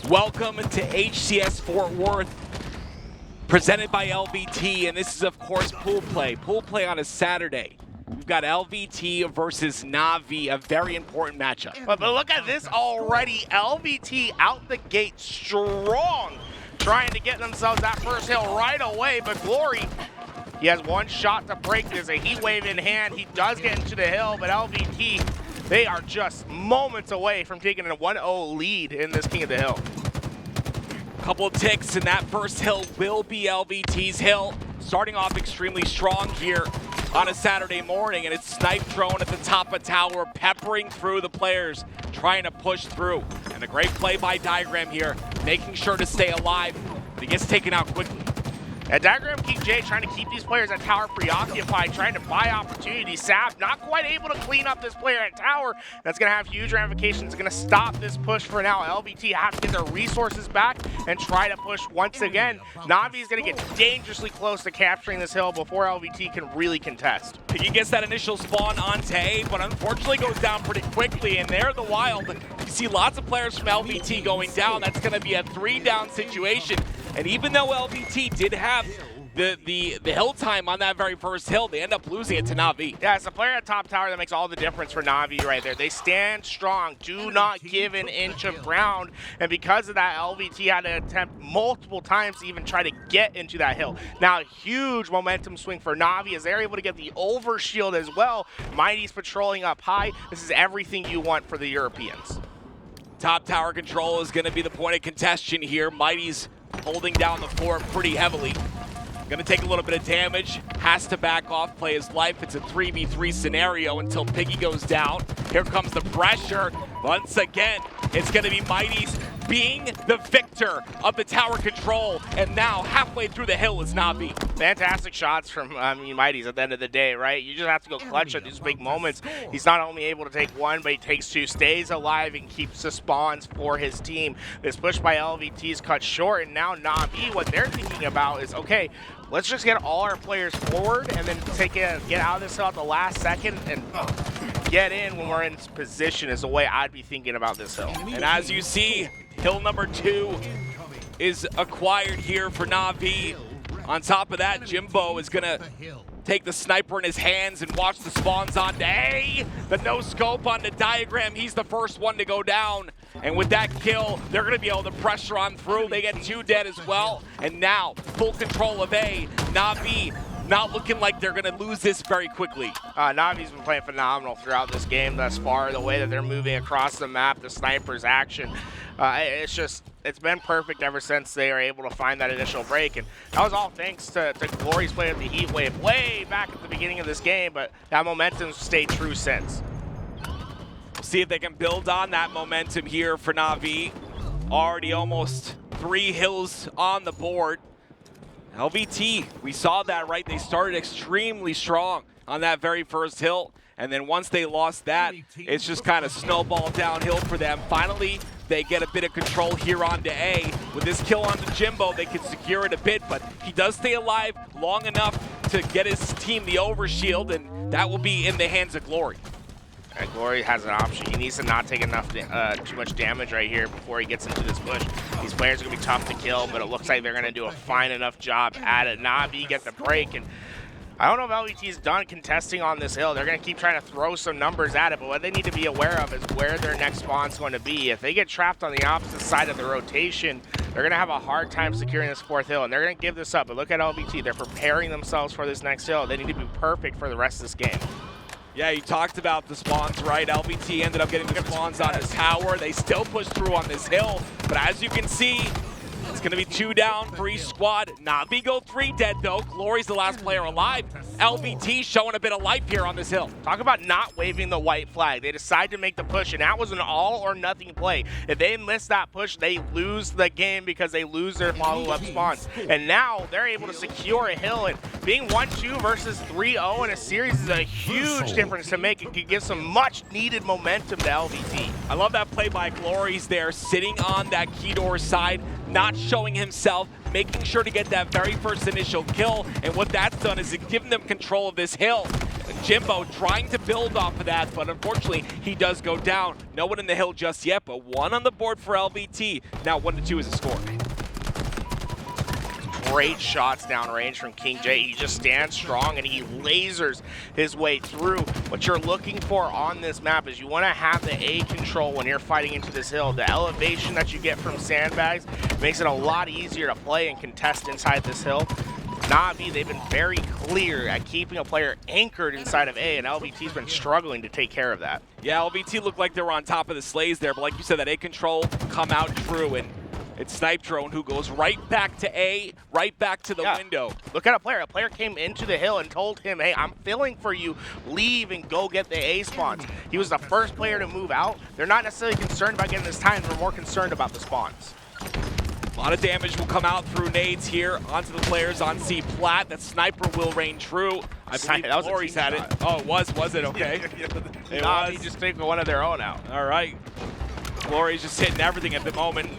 Welcome to HCS Fort Worth, presented by LVT, and this is, of course, pool play. Pool play on a Saturday. We've got LVT versus NaVi, a very important matchup. But look at this already. LVT out the gate strong, trying to get themselves that first hill right away, but Glory, he has one shot to break. There's a heat wave in hand. He does get into the hill, but LVT, they are just moments away from taking a 1-0 lead in this King of the Hill. Couple of ticks, and that first hill will be LVT's hill. Starting off extremely strong here on a Saturday morning, and it's Snipedrone at the top of tower, peppering through the players, trying to push through. And a great play by Diagram here, making sure to stay alive, but he gets taken out quickly. At Diagram, KingJay trying to keep these players at tower preoccupied, trying to buy opportunities. Sab not quite able to clean up this player at tower. That's going to have huge ramifications. It's going to stop this push for now. LVT have to get their resources back and try to push once again. NaVi is going to get dangerously close to capturing this hill before LVT can really contest. Piggy gets that initial spawn onto A, but unfortunately goes down pretty quickly, and there the Wild. You see lots of players from LVT going down. That's going to be a 3-down situation. And even though LVT did have the hill time on that very first hill, they end up losing it to NaVi. Yeah, it's a player at top tower that makes all the difference for NaVi right there. They stand strong, do not give an inch of ground, and because of that, LVT had to attempt multiple times to even try to get into that hill. Now, huge momentum swing for NaVi as they're able to get the overshield as well. zMightys patrolling up high. This is everything you want for the Europeans. Top tower control is going to be the point of contention here. zMightys holding down the fort pretty heavily. Gonna take a little bit of damage, has to back off, play his life. It's a 3v3 scenario until Piggy goes down. Here comes the pressure. Once again, it's gonna be zMightys being the victor of the tower control, and now halfway through the hill is NaVi. Fantastic shots from zMightys at the end of the day, right? You just have to go clutch at these big moments. He's not only able to take one, but he takes two, stays alive, and keeps the spawns for his team. This push by LVT is cut short, and now NaVi, what they're thinking about is, okay, let's just get all our players forward and then get out of this hill at the last second and get in when we're in position is the way I'd be thinking about this hill. And as you see, hill number 2 is acquired here for NaVi. On top of that, Jimbo is gonna take the sniper in his hands and watch the spawns on A. The no scope on the Diagram, he's the first one to go down. And with that kill, they're gonna be able to pressure on through. They get 2 dead as well. And now, full control of A. NaVi not looking like they're gonna lose this very quickly. NaVi's been playing phenomenal throughout this game thus far. The way that they're moving across the map, the sniper's action, it's been perfect ever since they are able to find that initial break. And that was all thanks to Glory's play of the heat wave way back at the beginning of this game, but that momentum's stayed true since. We'll see if they can build on that momentum here for NaVi. Already almost 3 hills on the board. LVT, we saw that, right? They started extremely strong on that very first hill, and then once they lost that, it's just kind of snowballed downhill for them. Finally, they get a bit of control here onto A. With this kill onto Jimbo, they can secure it a bit, but he does stay alive long enough to get his team the overshield, and that will be in the hands of Glory. And Glory has an option. He needs to not take enough too much damage right here before he gets into this push. These players are going to be tough to kill, but it looks like they're going to do a fine enough job at it. NaVi get the break, and I don't know if LVT is done contesting on this hill. They're going to keep trying to throw some numbers at it, but what they need to be aware of is where their next spawn's going to be. If they get trapped on the opposite side of the rotation, they're going to have a hard time securing this 4th hill, and they're going to give this up. But look at LVT. They're preparing themselves for this next hill. They need to be perfect for the rest of this game. Yeah, you talked about the spawns, right? LVT ended up getting the spawns on his tower. They still push through on this hill, but as you can see, it's going to be 2 down for each squad. NaVi go 3 dead, though. Glory's the last player alive. LVT showing a bit of life here on this hill. Talk about not waving the white flag. They decide to make the push, and that was an all-or-nothing play. If they miss that push, they lose the game because they lose their follow-up spawns. And now they're able to secure a hill, and being 1-2 versus 3-0 in a series is a huge difference to make. It could give some much-needed momentum to LVT. I love that play by Glory's there, sitting on that key door side, not showing himself, making sure to get that very first initial kill, and what that's done is it's given them control of this hill. Jimbo trying to build off of that, but unfortunately he does go down. No one in the hill just yet, but 1 on the board for LVT. Now 1-2 is the score. Great shots downrange from KingJay. He just stands strong and he lasers his way through. What you're looking for on this map is you want to have the A control when you're fighting into this hill. The elevation that you get from sandbags makes it a lot easier to play and contest inside this hill. NaVi, they've been very clear at keeping a player anchored inside of A, and LVT's been struggling to take care of that. Yeah, LVT looked like they were on top of the sleighs there, but like you said, that A control come out true, and it's Snipedrone who goes right back to A, right back to the window. Look at a player. A player came into the hill and told him, hey, I'm filling for you. Leave and go get the A spawns. He was the first player to move out. They're not necessarily concerned about getting this time. They're more concerned about the spawns. A lot of damage will come out through nades here onto the players on C plat. That sniper will reign true. I believe GloryGGz had it. Oh, it was it? Okay. It was. He just took one of their own out. All right. GloryGGz just hitting everything at the moment.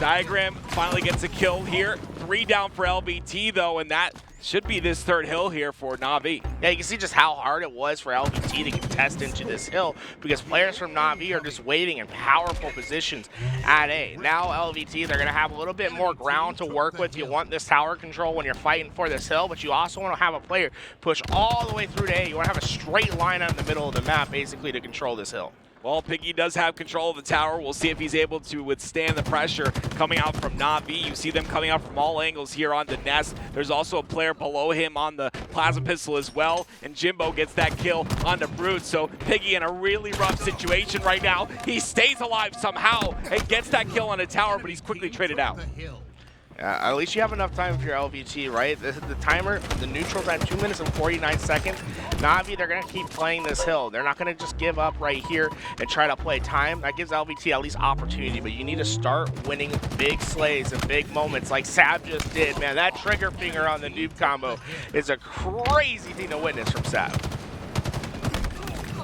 Diagram finally gets a kill here. 3 down for LVT though, and that should be this 3rd hill here for NaVi. Yeah, you can see just how hard it was for LVT to contest into this hill because players from NaVi are just waiting in powerful positions at A. Now LVT, they're going to have a little bit more ground to work with. You want this tower control when you're fighting for this hill, but you also want to have a player push all the way through to A. You want to have a straight line out in the middle of the map basically to control this hill. Well, Piggy does have control of the tower. We'll see if he's able to withstand the pressure coming out from NaVi. You see them coming out from all angles here on the nest. There's also a player below him on the plasma pistol as well, and Jimbo gets that kill on the Brute. So Piggy in a really rough situation right now. He stays alive somehow and gets that kill on the tower, but he's quickly traded out. At least you have enough time for your LVT, right? The timer, the neutral's at 2 minutes and 49 seconds. NaVi, they're going to keep playing this hill. They're not going to just give up right here and try to play time. That gives LVT at least opportunity, but you need to start winning big slays and big moments like Sab just did. Man, that trigger finger on the noob combo is a crazy thing to witness from Sab.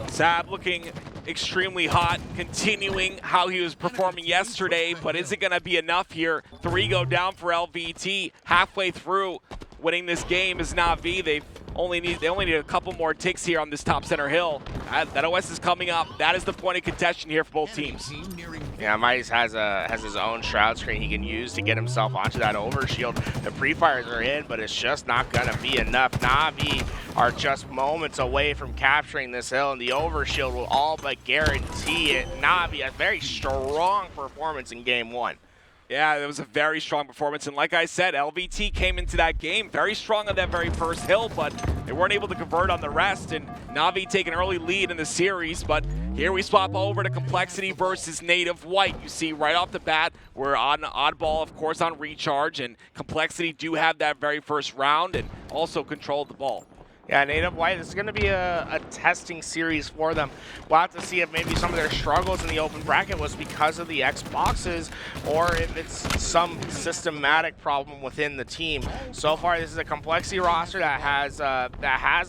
Sab looking extremely hot, continuing how he was performing yesterday, but is it going to be enough here? 3 go down for LVT. Halfway through winning this game is NaVi. They only need a couple more ticks here on this top center hill. That OS is coming up. That is the point of contention here for both teams. Yeah, Mighty has his own shroud screen he can use to get himself onto that overshield. The pre-fires are in, but it's just not gonna be enough. NaVi are just moments away from capturing this hill, and the overshield will all but guarantee it. NaVi, a very strong performance in game 1. Yeah, it was a very strong performance, and like I said, LVT came into that game very strong on that very first hill, but they weren't able to convert on the rest, and NaVi take an early lead in the series. But here we swap over to Complexity versus Native White. You see right off the bat, we're on oddball, of course, on recharge, and Complexity do have that very first round and also control the ball. Yeah, Native White, this is going to be a testing series for them. We'll have to see if maybe some of their struggles in the open bracket was because of the Xboxes or if it's some systematic problem within the team. So far, this is a Complexity roster that has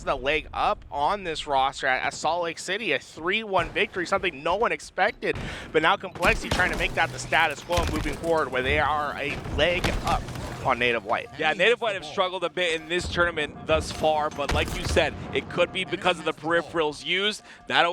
the leg up on this roster at Salt Lake City, a 3-1 victory, something no one expected. But now Complexity trying to make that the status quo moving forward, where they are a leg up on Native White. Yeah, Native White have struggled a bit in this tournament thus far, but like you said, it could be because of the peripherals used. That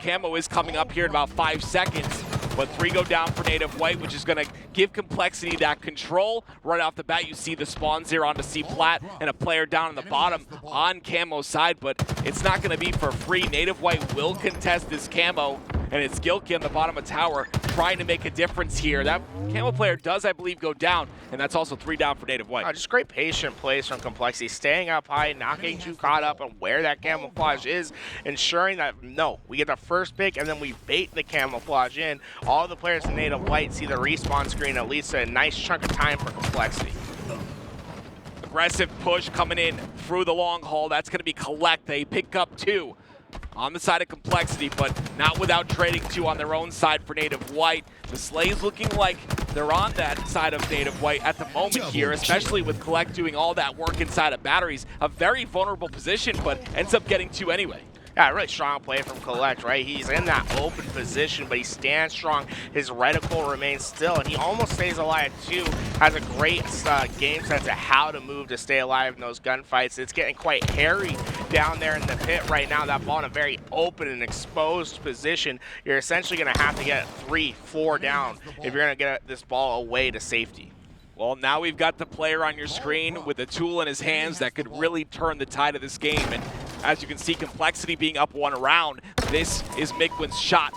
camo is coming up here in about 5 seconds, but 3 go down for Native White, which is going to give Complexity that control. Right off the bat, you see the spawns here onto C plat and a player down on the bottom on camo's side, but it's not going to be for free. Native White will contest this camo, and it's Gilkey on the bottom of tower trying to make a difference here. That camo player does, I believe, go down, and that's also 3 down for Native White. Just great patient plays from Complexity, staying up high, not getting too caught up on where that camouflage is, ensuring that, no, we get the first pick and then we bait the camouflage in. All the players in Native White see the respawn screen, at least a nice chunk of time for Complexity. Aggressive push coming in through the long haul. That's going to be Collect. They pick up 2 on the side of Complexity, but not without trading 2 on their own side for Native White. The Slay's looking like they're on that side of Native White at the moment here, especially with Collect doing all that work inside of batteries. A very vulnerable position, but ends up getting 2 anyway. Yeah, really strong play from Collect, right? He's in that open position, but he stands strong. His reticle remains still, and he almost stays alive too. Has a great game sense of how to move to stay alive in those gunfights. It's getting quite hairy down there in the pit right now. That ball in a very open and exposed position. You're essentially going to have to get 3, 4 down if you're going to get this ball away to safety. Well, now we've got the player on your screen with a tool in his hands that could really turn the tide of this game. And as you can see, Complexity being up 1 round, this is Mikwen's shot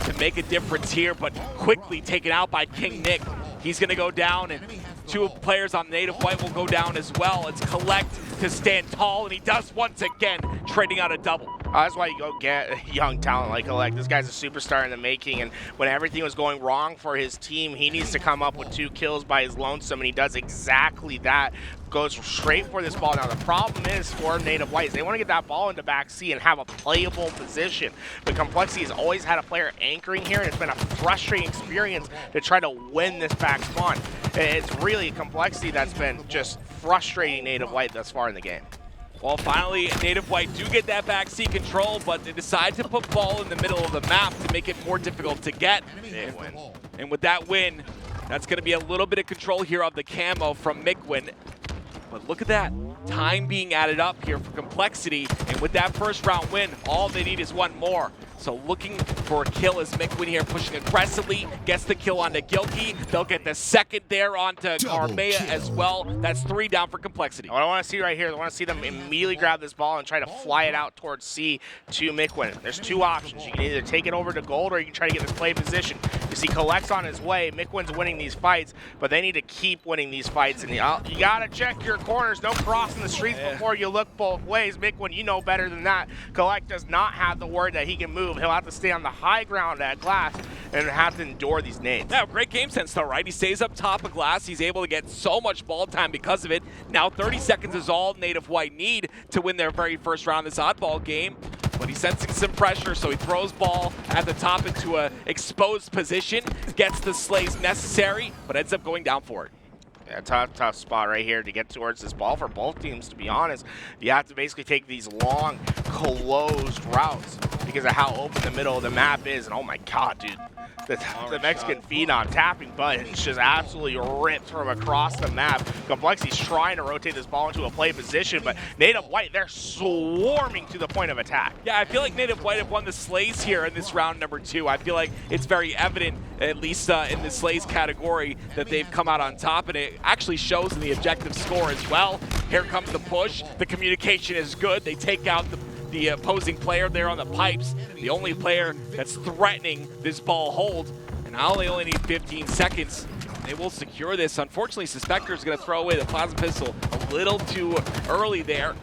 to make a difference here, but quickly taken out by King Nick. He's going to go down, and 2 players on Native White will go down as well. It's Collect to stand tall, and he does once again, trading out a double. That's why you go get a young talent like Collect. This guy's a superstar in the making, and when everything was going wrong for his team, he needs to come up with 2 kills by his lonesome, and he does exactly that. Goes straight for this ball. Now the problem is for Native White is they want to get that ball into back C and have a playable position. But Complexity has always had a player anchoring here, and it's been a frustrating experience to try to win this back spawn. It's really Complexity that's been just frustrating Native White thus far in the game. Well, finally, Native White do get that back C control, but they decide to put ball in the middle of the map to make it more difficult to get. Big win. And with that win, that's going to be a little bit of control here of the camo from Mikwen. But look at that, time being added up here for Complexity, and with that first round win, all they need is 1 more. So looking for a kill as Mikwen here pushing aggressively, gets the kill onto Gilkey. They'll get the second there onto Rammyy as well. That's 3 down for Complexity. What I want to see right here, I want to see them immediately grab this ball and try to fly it out towards C to Mikwen. There's 2 options. You can either take it over to gold or you can try to get this play position. You see Collect's on his way. Mikwen's winning these fights, but they need to keep winning these fights. And you got to check your corners. Don't cross in the streets before you look both ways. Mikwen, you know better than that. Collect does not have the word that he can move. He'll have to stay on the high ground at glass and have to endure these nades. Yeah, great game sense though, right? He stays up top of glass. He's able to get so much ball time because of it. Now 30 seconds is all Native White need to win their very first round of this oddball game. But he's sensing some pressure, so he throws ball at the top into an exposed position, gets the slays necessary, but ends up going down for it. Yeah, tough spot right here to get towards this ball for both teams, to be honest. You have to basically take these long, closed routes because of how open the middle of the map is. And oh my god, dude. The Mexican phenom tapping buttons just absolutely ripped from across the map. Complexity's trying to rotate this ball into a play position, but Native White, they're swarming to the point of attack. Yeah, I feel like Native White have won the slays here in this round number 2. I feel like it's very evident, at least in the slays category, that they've come out on top, and it actually shows in the objective score as well. Here comes the push. The communication is good. They take out the opposing player there on the pipes, the only player that's threatening this ball hold. And now they only need 15 seconds. They will secure this. Unfortunately, Suspector is going to throw away the plasma pistol a little too early there.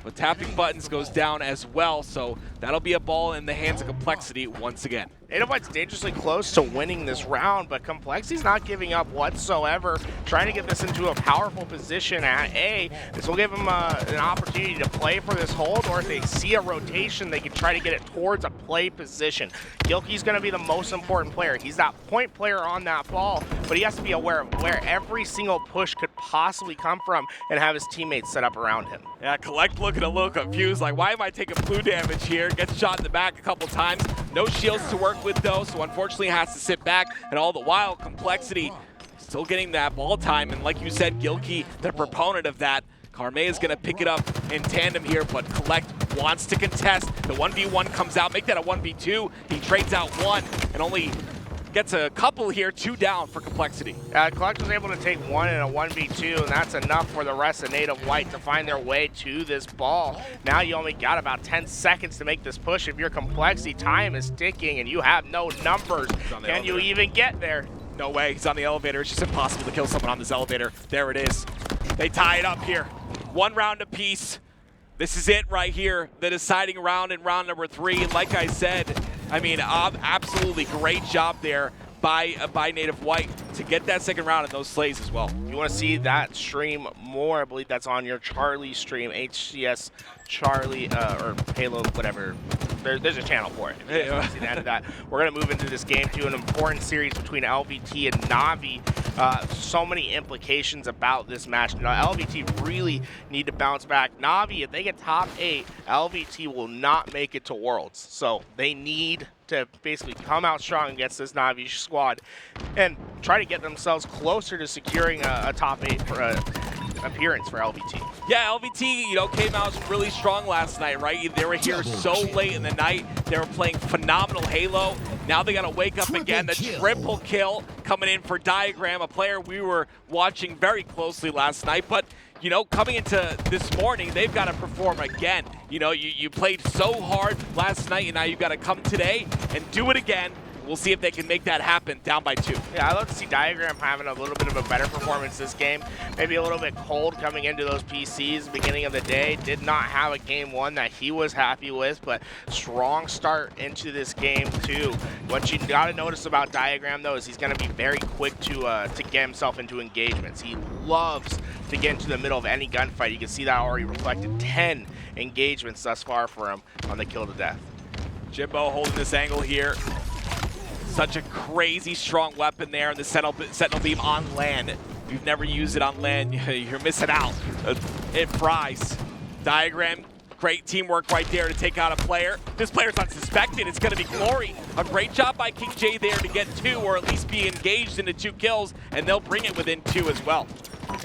But tapping buttons goes down as well, so that'll be a ball in the hands of Complexity once again. Native White's dangerously close to winning this round, but Complexity's not giving up whatsoever, trying to get this into a powerful position at A. This will give them an opportunity to play for this hold, or if they see a rotation, they can try to get it towards a play position. Gilkey's going to be the most important player. He's that point player on that ball, but he has to be aware of where every single push could possibly come from and have his teammates set up around him. Yeah, Collect looking a little confused, like, why am I taking blue damage here? Gets shot in the back a couple times. No shields to work with though, so unfortunately has to sit back, and all the while Complexity still getting that ball time, and like you said, Gilkey, the proponent of that. Rammyy is going to pick it up in tandem here, but Collect wants to contest. The 1v1 comes out, make that a 1v2. He trades out 1 and only gets a couple here, 2 down for Complexity. Collect was able to take 1 in a 1v2, and that's enough for the rest of Native White to find their way to this ball. Now you only got about 10 seconds to make this push. If you're Complexity, time is ticking, and you have no numbers. Can you even get there? No way, he's on the elevator. It's just impossible to kill someone on this elevator. There it is. They tie it up here. 1 round apiece. This is it right here, the deciding round in round number 3. Like I said, I mean, absolutely great job there by Native White to get that second round in those slays as well. You want to see that stream more, I believe that's on your Charlie stream, HCS Charlie, or Halo, whatever. There's a channel for it. If you guys want to see the end of that. We're going to move into this game to an important series between LVT and NaVi. So many implications about this match. Now, LVT really need to bounce back. NaVi, if they get top 8, LVT will not make it to Worlds. So they need to basically come out strong against this NaVi squad and try to get themselves closer to securing a top 8 for appearance for LVT. Yeah, LVT, you know, came out really strong last night, right? They were here so late in the night. They were playing phenomenal Halo. Now they got to wake up again. The triple kill coming in for Diagram, a player we were watching very closely last night. But, you know, coming into this morning, they've got to perform again. You know, you played so hard last night, and now you've got to come today and do it again. We'll see if they can make that happen, down by 2. Yeah, I'd love to see Diagram having a little bit of a better performance this game. Maybe a little bit cold coming into those PCs beginning of the day. Did not have a game 1 that he was happy with, but strong start into this game too. What you gotta notice about Diagram though is he's gonna be very quick to get himself into engagements. He loves to get into the middle of any gunfight. You can see that already reflected 10 engagements thus far for him on the kill to death. Jimbo holding this angle here. Such a crazy strong weapon there in the Sentinel Beam on land. If you've never used it on land, you're missing out. It fries. Diagram, great teamwork right there to take out a player. This player's unsuspected. It's going to be Glory. A great job by KingJay there to get 2, or at least be engaged into 2 kills, and they'll bring it within 2 as well.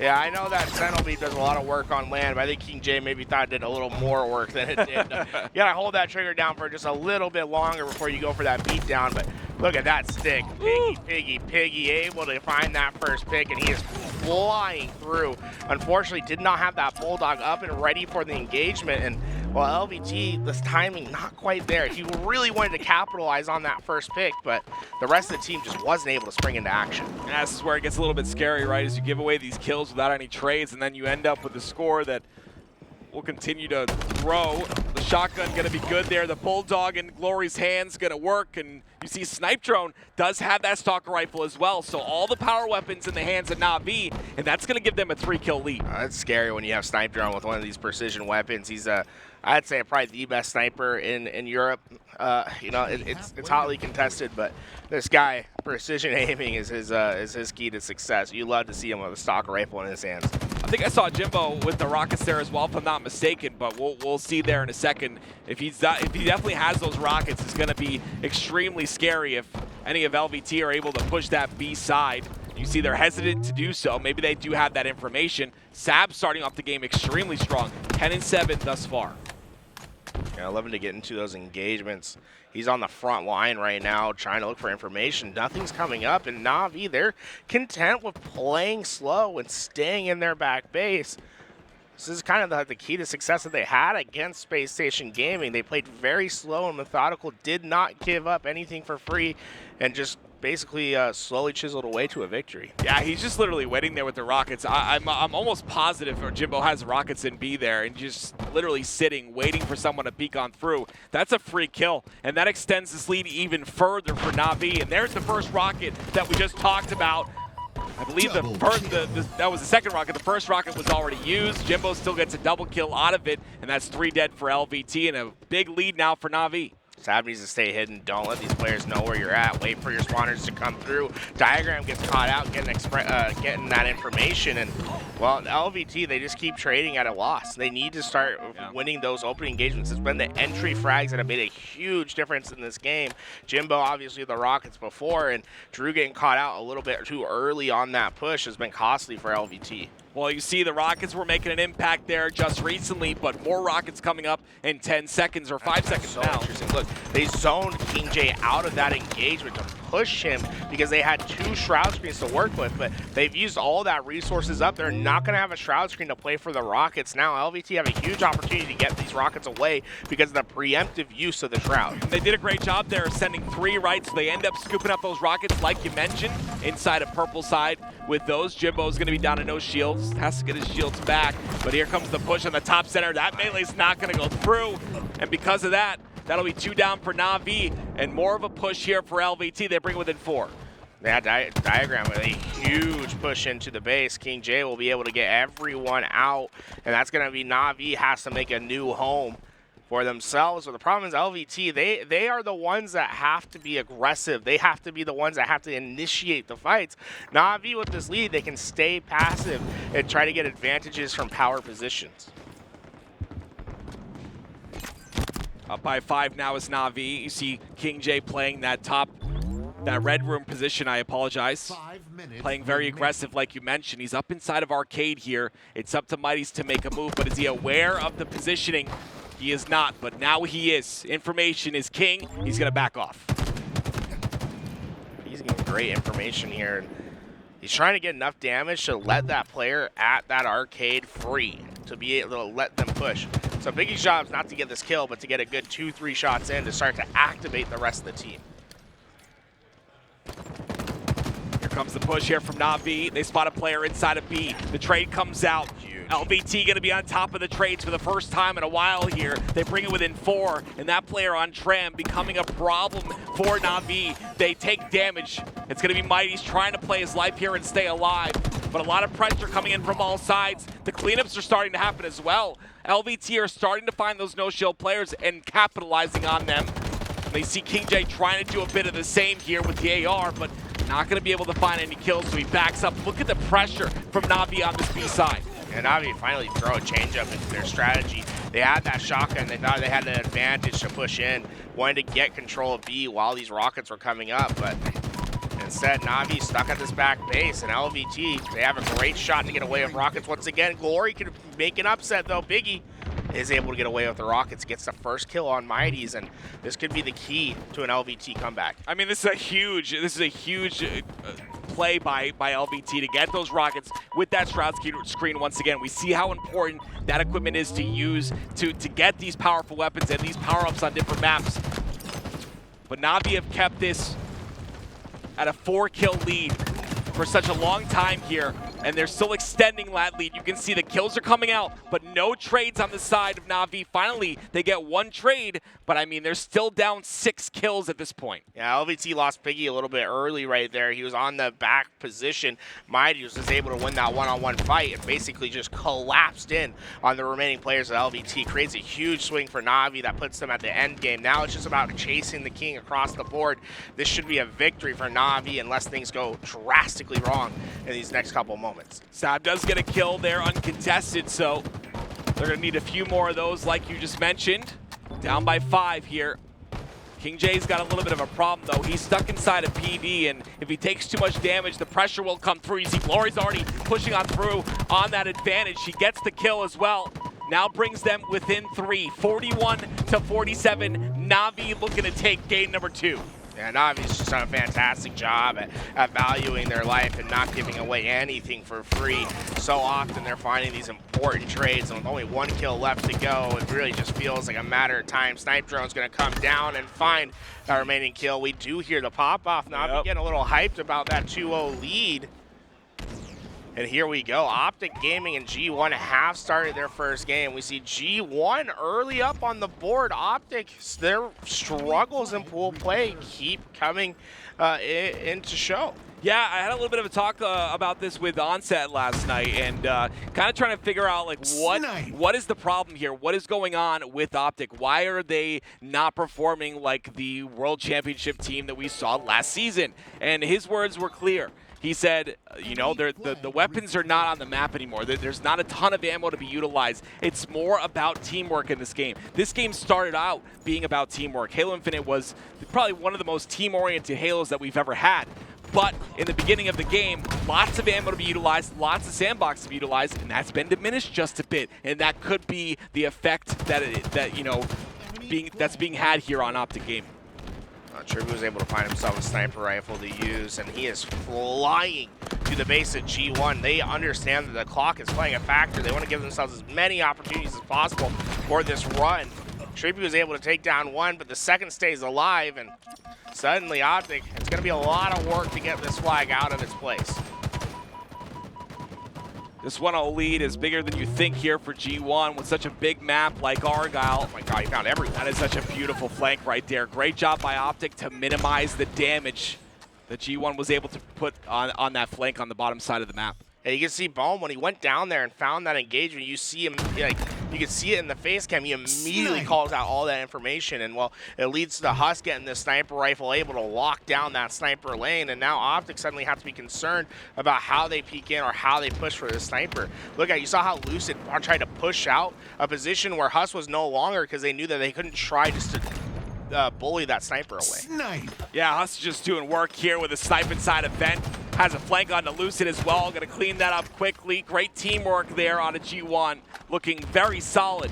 Yeah, I know that Sentinel Beam does a lot of work on land, but I think KingJay maybe thought it did a little more work than it did. You gotta hold that trigger down for just a little bit longer before you go for that beatdown, but look at that stick. Piggy able to find that first pick, and he is flying through. Unfortunately, did not have that Bulldog up and ready for the engagement, and well, LVT, this timing not quite there. He really wanted to capitalize on that first pick, but the rest of the team just wasn't able to spring into action. And this is where it gets a little bit scary, right? As you give away these kills without any trades, and then you end up with a score that will continue to grow. The shotgun gonna be good there. The Bulldog in Glory's hands gonna work, and you see Snipedrone does have that Stalker rifle as well. So all the power weapons in the hands of NaVi, and that's gonna give them a 3-kill lead. It's scary when you have Snipedrone with one of these precision weapons. He's I'd say probably the best sniper in Europe. You know, it's hotly contested, but this guy, precision aiming is his key to success. You love to see him with a Stalker rifle in his hands. I think I saw Jimbo with the rockets there as well, if I'm not mistaken, but we'll see there in a second. If he definitely has those rockets, it's going to be extremely scary if any of LVT are able to push that B side. You see they're hesitant to do so. Maybe they do have that information. Sab starting off the game extremely strong, 10-7 thus far. Yeah, 11 to get into those engagements. He's on the front line right now trying to look for information. Nothing's coming up, and NaVi, they're content with playing slow and staying in their back base. This is kind of the key to success that they had against Space Station Gaming. They played very slow and methodical, did not give up anything for free, and just basically slowly chiseled away to a victory. Yeah, he's just literally waiting there with the rockets. I'm almost positive Jimbo has rockets in B there, and just literally sitting, waiting for someone to peek on through. That's a free kill, and that extends this lead even further for NaVi. And there's the first rocket that we just talked about. I believe that was the second rocket. The first rocket was already used. Jimbo still gets a double kill out of it, and that's 3 dead for LVT, and a big lead now for NaVi. Sab needs to stay hidden. Don't let these players know where you're at. Wait for your spawners to come through. Diagram gets caught out getting that information. And, well, LVT, they just keep trading at a loss. They need to start winning those opening engagements. It's been the entry frags that have made a huge difference in this game. Jimbo, obviously, the rockets before, and Drew getting caught out a little bit too early on that push has been costly for LVT. Well, you see the rockets were making an impact there just recently, but more rockets coming up in 10 seconds or 5 seconds so now. Interesting. Look, they zoned KingJay out of that engagement to push him because they had 2 Shroud screens to work with, but they've used all that resources up. They're not going to have a Shroud screen to play for the rockets. Now LVT have a huge opportunity to get these rockets away because of the preemptive use of the Shroud. They did a great job there sending 3 right, so they end up scooping up those rockets like you mentioned inside of purple side with those. Jimbo's going to be down to no shields, has to get his shields back, but here comes the push on the top center. That melee's not going to go through, and because of that, that'll be 2 down for NaVi, and more of a push here for LVT. They bring it within 4. Yeah, Diagram with a huge push into the base. KingJay will be able to get everyone out, and that's going to be NaVi has to make a new home for themselves. But the problem is LVT, they are the ones that have to be aggressive. They have to be the ones that have to initiate the fights. NaVi with this lead, they can stay passive and try to get advantages from power positions. Up by 5 now is NaVi. You see KingJay playing that top that red room position, I apologize. Playing very aggressive like you mentioned. He's up inside of Arcade here. It's up to zMightys to make a move, but is he aware of the positioning? He is not, but now he is. Information is king. He's gonna back off. He's getting great information here. He's trying to get enough damage to let that player at that Arcade free, to be able to let them push. So Piggy's job is not to get this kill, but to get a good 2-3 shots in to start to activate the rest of the team. Here comes the push here from NaVi. They spot a player inside of B. The trade comes out. Huge. LVT going to be on top of the trades for the first time in a while here. They bring it within 4, and that player on Tram becoming a problem for NaVi. They take damage. It's going to be zMightys trying to play his life here and stay alive, but a lot of pressure coming in from all sides. The cleanups are starting to happen as well. LVT are starting to find those no-shield players and capitalizing on them. They see KingJay trying to do a bit of the same here with the AR, but not going to be able to find any kills, so he backs up. Look at the pressure from NaVi on this B side. And NaVi finally throw a change-up into their strategy. They had that shotgun. They thought they had an advantage to push in, wanted to get control of B while these rockets were coming up, but instead, NaVi stuck at this back base, and LVT, they have a great shot to get away with rockets. Once again, Glory could make an upset, though. Piggy is able to get away with the rockets, gets the first kill on zMightys, and this could be the key to an LVT comeback. I mean, this is a huge play by LVT to get those rockets with that shroud screen. Once again, we see how important that equipment is to use to get these powerful weapons and these power-ups on different maps. But NaVi have kept this at a 4-kill lead for such a long time here, and they're still extending that lead. You can see the kills are coming out, but no trades on the side of NaVi. Finally, they get 1 trade, but I mean, they're still down 6 kills at this point. Yeah, LVT lost Piggy a little bit early right there. He was on the back position. zMightys was able to win that one-on-one fight and basically just collapsed in on the remaining players of LVT. Creates a huge swing for NaVi that puts them at the end game. Now it's just about chasing the king across the board. This should be a victory for NaVi unless things go drastically wrong in these next couple moments. Sab does get a kill there uncontested, so they're going to need a few more of those like you just mentioned. Down by 5 here. KingJay's got a little bit of a problem, though. He's stuck inside of PV, and if he takes too much damage, the pressure will come through. You see Glory's already pushing on through on that advantage. He gets the kill as well. Now brings them within 3, 41-47. NaVi looking to take game number 2. Yeah, NaVi's just done a fantastic job at valuing their life and not giving away anything for free. So often they're finding these important trades, and with only 1 kill left to go, it really just feels like a matter of time. Snipedrone's going to come down and find that remaining kill. We do hear the pop-off. NaVi getting a little hyped about that 2-0 lead. And here we go. Optic Gaming and G1 have started their first game. We see G1 early up on the board. Optic, their struggles in pool play keep coming into show. Yeah, I had a little bit of a talk about this with Onset last night, and kind of trying to figure out like what is the problem here? What is going on with Optic? Why are they not performing like the World Championship team that we saw last season? And his words were clear. He said, you know, the weapons are not on the map anymore. There's not a ton of ammo to be utilized. It's more about teamwork in this game. This game started out being about teamwork. Halo Infinite was probably one of the most team-oriented Halos that we've ever had. But in the beginning of the game, lots of ammo to be utilized, lots of sandbox to be utilized, and that's been diminished just a bit. And that could be the effect that you know, that's being had here on Optic Gaming. TriPPPeY was able to find himself a sniper rifle to use, and he is flying to the base at G1. They understand that the clock is playing a factor. They want to give themselves as many opportunities as possible for this run. TriPPPeY was able to take down 1, but the second stays alive, and suddenly Optic, it's going to be a lot of work to get this flag out of its place. This 1-0 lead is bigger than you think here for G1 with such a big map like Argyle. Oh my god, he found everyone. That is such a beautiful flank right there. Great job by Optic to minimize the damage that G1 was able to put on that flank on the bottom side of the map. Yeah, you can see Boam, when he went down there and found that engagement, you see him, like, you can see it in the face cam, he immediately calls out all that information, and well, it leads to Huss getting this sniper rifle, able to lock down that sniper lane, and now Optic suddenly have to be concerned about how they peek in or how they push for the sniper. Look at, you saw how Lucid tried to push out a position where Huss was no longer, because they knew that they couldn't try just to bully that sniper away. Snipe. Yeah, Huss is just doing work here with a snipe inside a vent. Has a flank onto Lucid as well. Gonna clean that up quickly. Great teamwork there on a G1. Looking very solid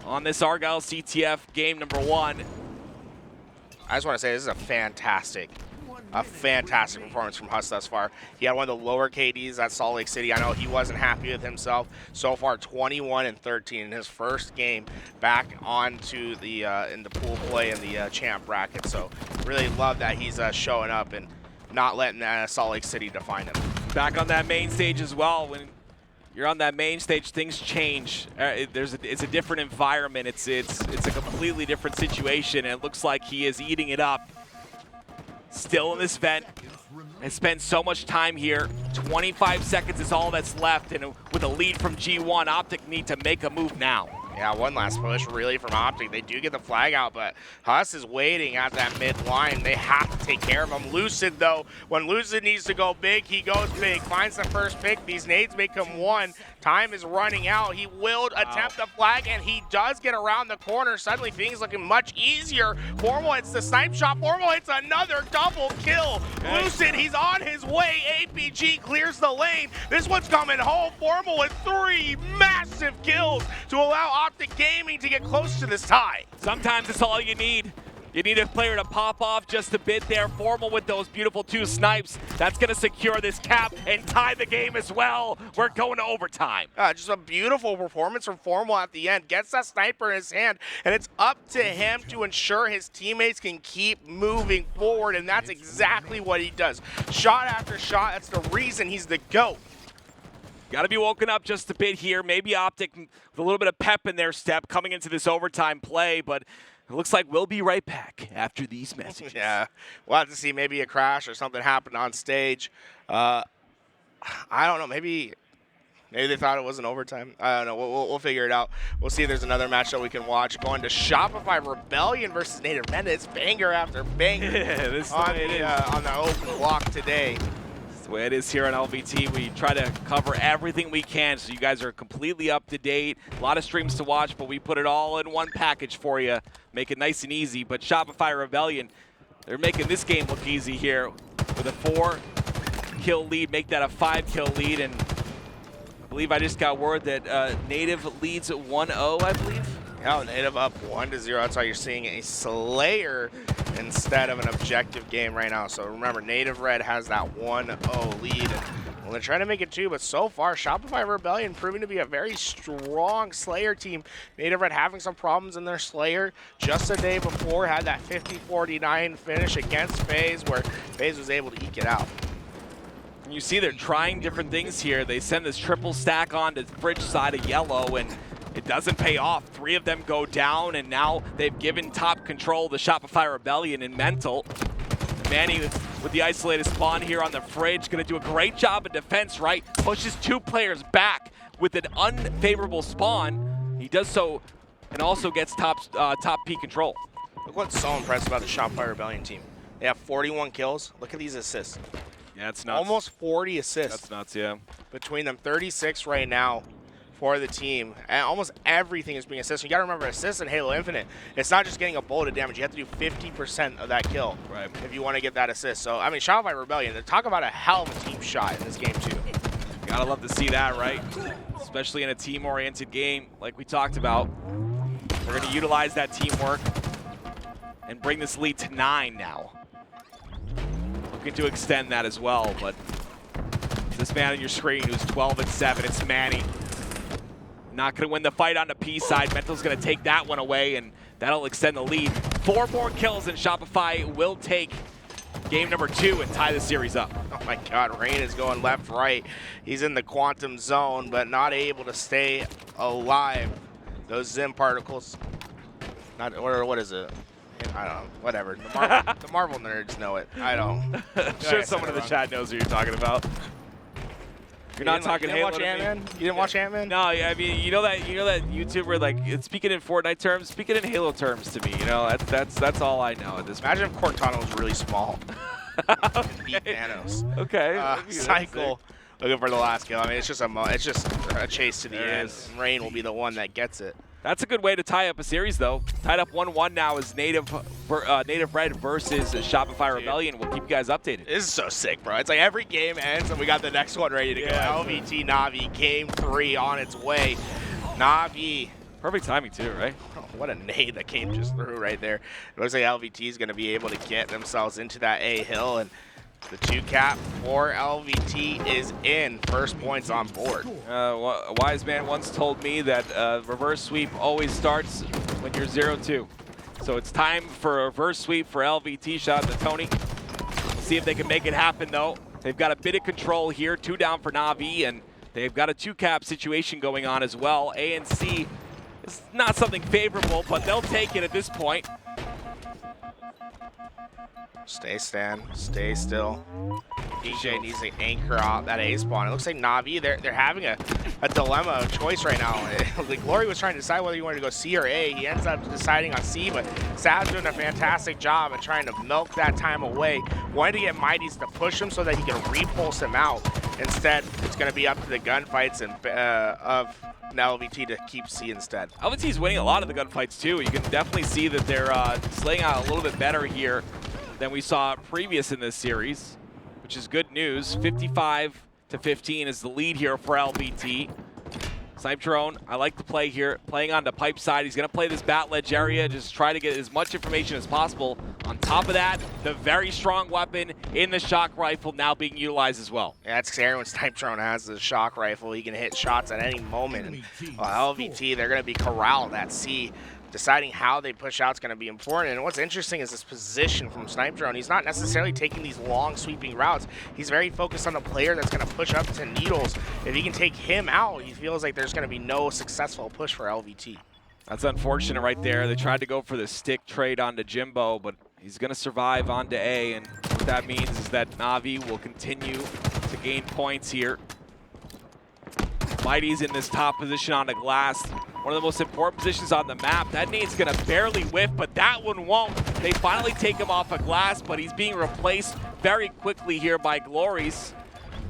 on this Argyle CTF game number 1. I just want to say this is a fantastic performance from Huss thus far. He had one of the lower KDs at Salt Lake City. I know he wasn't happy with himself. So far, 21-13 in his first game back onto the in the pool play in the champ bracket. So really love that he's showing up and not letting Salt Lake City define him. Back on that main stage as well. When you're on that main stage, things change. It's a different environment. It's a completely different situation, and it looks like he is eating it up. Still in this vent, has spent so much time here. 25 seconds is all that's left, and with a lead from G1, Optic need to make a move now. Yeah, one last push really from Optic. They do get the flag out, but Huss is waiting at that mid line. They have to take care of him. Lucid, though, when Lucid needs to go big, he goes big. Finds the first pick. These nades make him one. Time is running out. He will attempt the flag, and he does get around the corner. Suddenly, things looking much easier. Formal hits the snipe shot. Formal hits another double kill. Lucid, he's on his way. APG clears the lane. This one's coming home. Formal with 3 massive kills to allow Optic Gaming to get close to this tie. Sometimes it's all you need. You need a player to pop off just a bit there. Formal with those beautiful 2 snipes. That's going to secure this cap and tie the game as well. We're going to overtime. Just a beautiful performance from Formal at the end. Gets that sniper in his hand, and it's up to him to ensure his teammates can keep moving forward, and that's exactly what he does. Shot after shot, that's the reason he's the GOAT. Got to be woken up just a bit here. Maybe Optic with a little bit of pep in their step coming into this overtime play, but it looks like we'll be right back after these messages. Yeah, we'll have to see maybe a crash or something happened on stage. I don't know, maybe they thought it was an overtime. I don't know, we'll figure it out. We'll see if there's another match that we can watch. Going to Shopify Rebellion versus Native Mendez, banger after banger This on the open block today. The way it is here on LVT, we try to cover everything we can so you guys are completely up to date. A lot of streams to watch, but we put it all in one package for you. Make it nice and easy. But Shopify Rebellion, they're making this game look easy here with a 4-kill lead, make that a 5-kill lead. And I believe I just got word that Native leads at 1-0, I believe. Yeah, Native up 1-0. That's why you're seeing a Slayer instead of an objective game right now. So remember, Native Red has that 1-0 lead. Well, they're trying to make it 2, but so far, Shopify Rebellion proving to be a very strong Slayer team. Native Red having some problems in their Slayer. Just a day before, had that 50-49 finish against FaZe, where FaZe was able to eke it out. You see they're trying different things here. They send this triple stack on to Fridge side of yellow, and it doesn't pay off. 3 of them go down, and now they've given top control to Shopify Rebellion in Mental. Manny with the isolated spawn here on the Fridge, gonna do a great job of defense, right? Pushes 2 players back with an unfavorable spawn. He does so and also gets top P control. Look what's so impressive about the Shopify Rebellion team. They have 41 kills. Look at these assists. Yeah, it's nuts. Almost 40 assists. That's nuts, yeah. Between them, 36 right now for the team, and almost everything is being assisted. You gotta remember, assists in Halo Infinite, it's not just getting a bullet of damage. You have to do 50% of that kill, right, if you want to get that assist. So, I mean, Shopify Rebellion, talk about a hell of a team shot in this game, too. Gotta love to see that, right? Especially in a team-oriented game like we talked about. We're gonna utilize that teamwork and bring this lead to 9 now. Looking to extend that as well, but this man on your screen who's 12-7, it's Manny. Not going to win the fight on the P side. Mental's going to take that one away, and that'll extend the lead. 4 more kills, and Shopify will take game number 2 and tie the series up. Oh my God, Rain is going left, right. He's in the quantum zone, but not able to stay alive. Those Zim particles. What is it? I don't know. Whatever. The Marvel nerds know it. I don't. I'm sure someone in the chat knows who you're talking about. You're not talking Halo to me. You didn't watch Ant-Man? No, I mean, you know that YouTuber, like, it's speaking in Fortnite terms, speaking in Halo terms to me. You know, that's all I know at this point. Imagine if Cortana was really small. Beat Thanos. Okay. Cycle looking for the last kill. I mean, it's just a chase to the end. Rain will be the one that gets it. That's a good way to tie up a series, though. Tied up 1-1 now is Native Red versus Shopify Rebellion. We'll keep you guys updated. This is so sick, bro. It's like every game ends and we got the next one ready to go. LVT NaVi, game 3 on its way. NaVi. Perfect timing, too, right? Oh, what a nade that came just through right there. It looks like LVT is going to be able to get themselves into that A hill, and the 2-cap for LVT is in. First points on board. A wise man once told me that reverse sweep always starts when you're 0-2. So it's time for a reverse sweep for LVT. Shout out to Tony. We'll see if they can make it happen, though. They've got a bit of control here. 2 down for NaVi, and they've got a 2-cap situation going on as well. A and C is not something favorable, but they'll take it at this point. Stay stand, stay still. KingJay needs to anchor out that A spawn. It looks like NaVi, they're having a dilemma of choice right now. Like Glory was trying to decide whether he wanted to go C or A. He ends up deciding on C, but Sab's doing a fantastic job of trying to milk that time away. Wanted to get ZMightys to push him so that he can repulse him out. Instead, it's going to be up to the gunfights and of LVT to keep C instead. LVT's winning a lot of the gunfights too. You can definitely see that they're slaying out a little bit better here than we saw previous in this series, which is good news. 55-15 is the lead here for LVT. Snipedrone, I like the play here, playing on the pipe side. He's going to play this bat ledge area, just try to get as much information as possible. On top of that, the very strong weapon in the shock rifle now being utilized as well. Yeah, that's scary when Snipedrone has the shock rifle. He can hit shots at any moment. And LVT, they're going to be corralled at C. Deciding how they push out is going to be important. And what's interesting is this position from Snipedrone. He's not necessarily taking these long sweeping routes. He's very focused on the player that's going to push up to Needles. If he can take him out, he feels like there's going to be no successful push for LVT. That's unfortunate right there. They tried to go for the stick trade onto Jimbo, but he's going to survive onto A. And what that means is that NaVi will continue to gain points here. Zmighty's in this top position on the glass. One of the most important positions on the map. That nade's gonna barely whiff, but that one won't. They finally take him off of glass, but he's being replaced very quickly here by GloryGGz.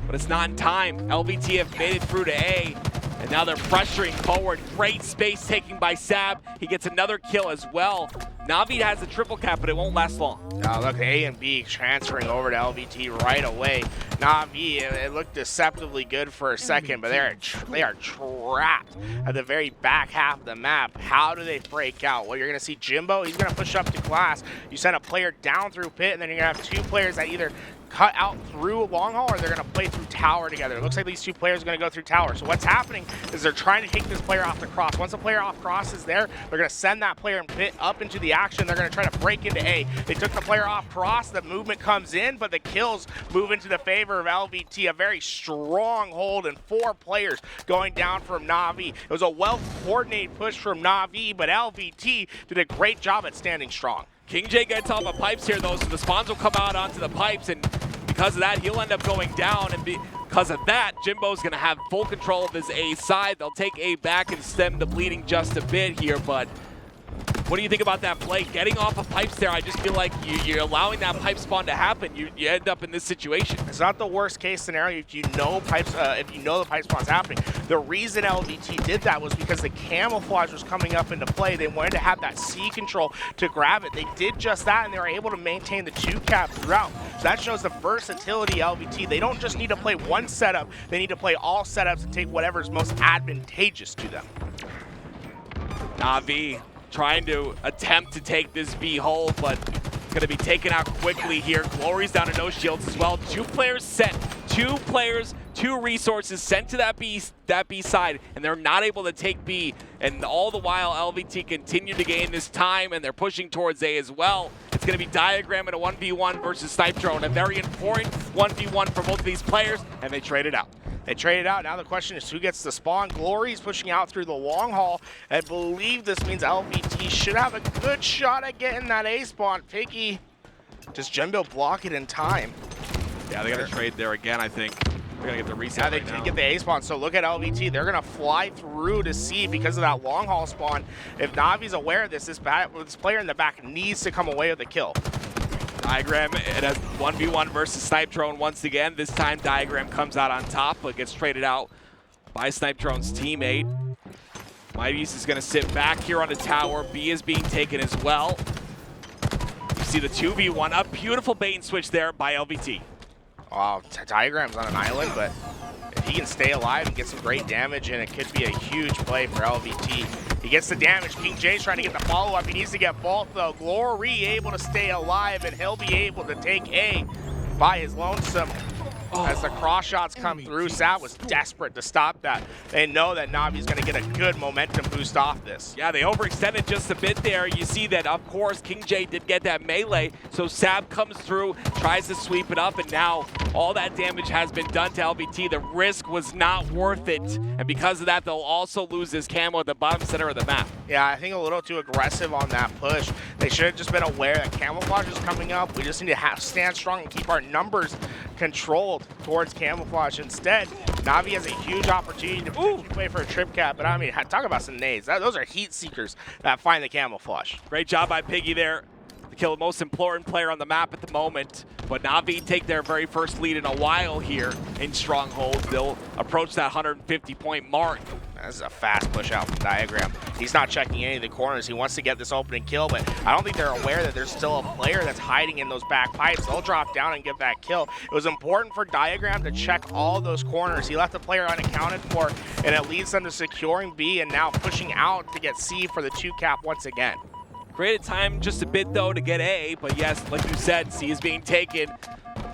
But it's not in time. LVT have made it through to A, and now they're pressuring forward. Great space taking by Sab. He gets another kill as well. NaVi has a triple cap, but it won't last long. Now look, A and B transferring over to LVT right away. NaVi, it looked deceptively good for a second, but they are trapped at the very back half of the map. How do they break out? Well, you're going to see Jimbo. He's going to push up to glass. You send a player down through pit, and then you're going to have 2 players that either cut out through long haul or they're going to play through tower together. It looks like these 2 players are going to go through tower. So what's happening is they're trying to take this player off the cross. Once the player off cross is there, they're going to send that player in pit up into the action. They're going to try to break into A. They took the player off cross. The movement comes in, but the kills move into the favor of LVT. A very strong hold and 4 players going down from NaVi. It was a well-coordinated push from NaVi, but LVT did a great job at standing strong. KingJay gets off of pipes here, though, so the spawns will come out onto the pipes, and because of that, he'll end up going down, and because of that, Jimbo's going to have full control of his A side. They'll take A back and stem the bleeding just a bit here, but what do you think about that play? Getting off of pipes there, I just feel like you're allowing that pipe spawn to happen. You end up in this situation. It's not the worst case scenario if you know if you know the pipe spawn's happening. The reason LVT did that was because the camouflage was coming up into play. They wanted to have that C control to grab it. They did just that, and they were able to maintain the 2-cap throughout. So that shows the versatility of LVT. They don't just need to play one setup. They need to play all setups and take whatever's most advantageous to them. NaVi trying to attempt to take this B hole, but going to be taken out quickly here. Glory's down to no shields as well. 2 players sent. 2 players, 2 resources sent to that B side, and they're not able to take B. And all the while, LVT continue to gain this time, and they're pushing towards A as well. It's going to be Diagram in a 1v1 versus Snipedrone. A very important 1v1 for both of these players, and they traded out. They traded out. Now the question is who gets the spawn. Glory's pushing out through the long haul. I believe this means LVT should have a good shot at getting that A spawn. Piggy, does Jimbo block it in time? Yeah, they got to trade there again, I think. They're going to get the reset. Yeah, they did get the A spawn. So look at LVT. They're going to fly through to C because of that long haul spawn. If NaVi's aware of this, this player in the back needs to come away with a kill. Diagram in a 1v1 versus Snipedrone once again. This time Diagram comes out on top, but gets traded out by Snipedrone's teammate. zMightys is going to sit back here on the tower. B is being taken as well. You see the 2v1 up. Beautiful bait and switch there by LVT. Wow, Diagram's on an island, but if he can stay alive and get some great damage, and it could be a huge play for LVT. He gets the damage. KingJay's trying to get the follow-up. He needs to get both, though. Glory able to stay alive, and he'll be able to take A by his lonesome. As the cross shots come through, Sab was desperate to stop that. They know that NaVi's going to get a good momentum boost off this. Yeah, they overextended just a bit there. You see that, of course, KingJay did get that melee, so Sab comes through, tries to sweep it up, and now all that damage has been done to LVT. The risk was not worth it, and because of that, they'll also lose this camo at the bottom center of the map. Yeah, I think a little too aggressive on that push. They should have just been aware that camouflage is coming up. We just need to stand strong and keep our numbers controlled towards camouflage. Instead, NaVi has a huge opportunity to play for a trip cap, but I mean, talk about some nades. Those are heat seekers that find the camouflage. Great job by Piggy there to kill the most important player on the map at the moment. But NaVi take their very first lead in a while here in Stronghold. They'll approach that 150-point mark. This is a fast push out from Diagram. He's not checking any of the corners. He wants to get this opening kill, but I don't think they're aware that there's still a player that's hiding in those back pipes. They'll drop down and get that kill. It was important for Diagram to check all those corners. He left the player unaccounted for, and it leads them to securing B and now pushing out to get C for the 2-cap once again. Created time just a bit, though, to get A, but yes, like you said, C is being taken,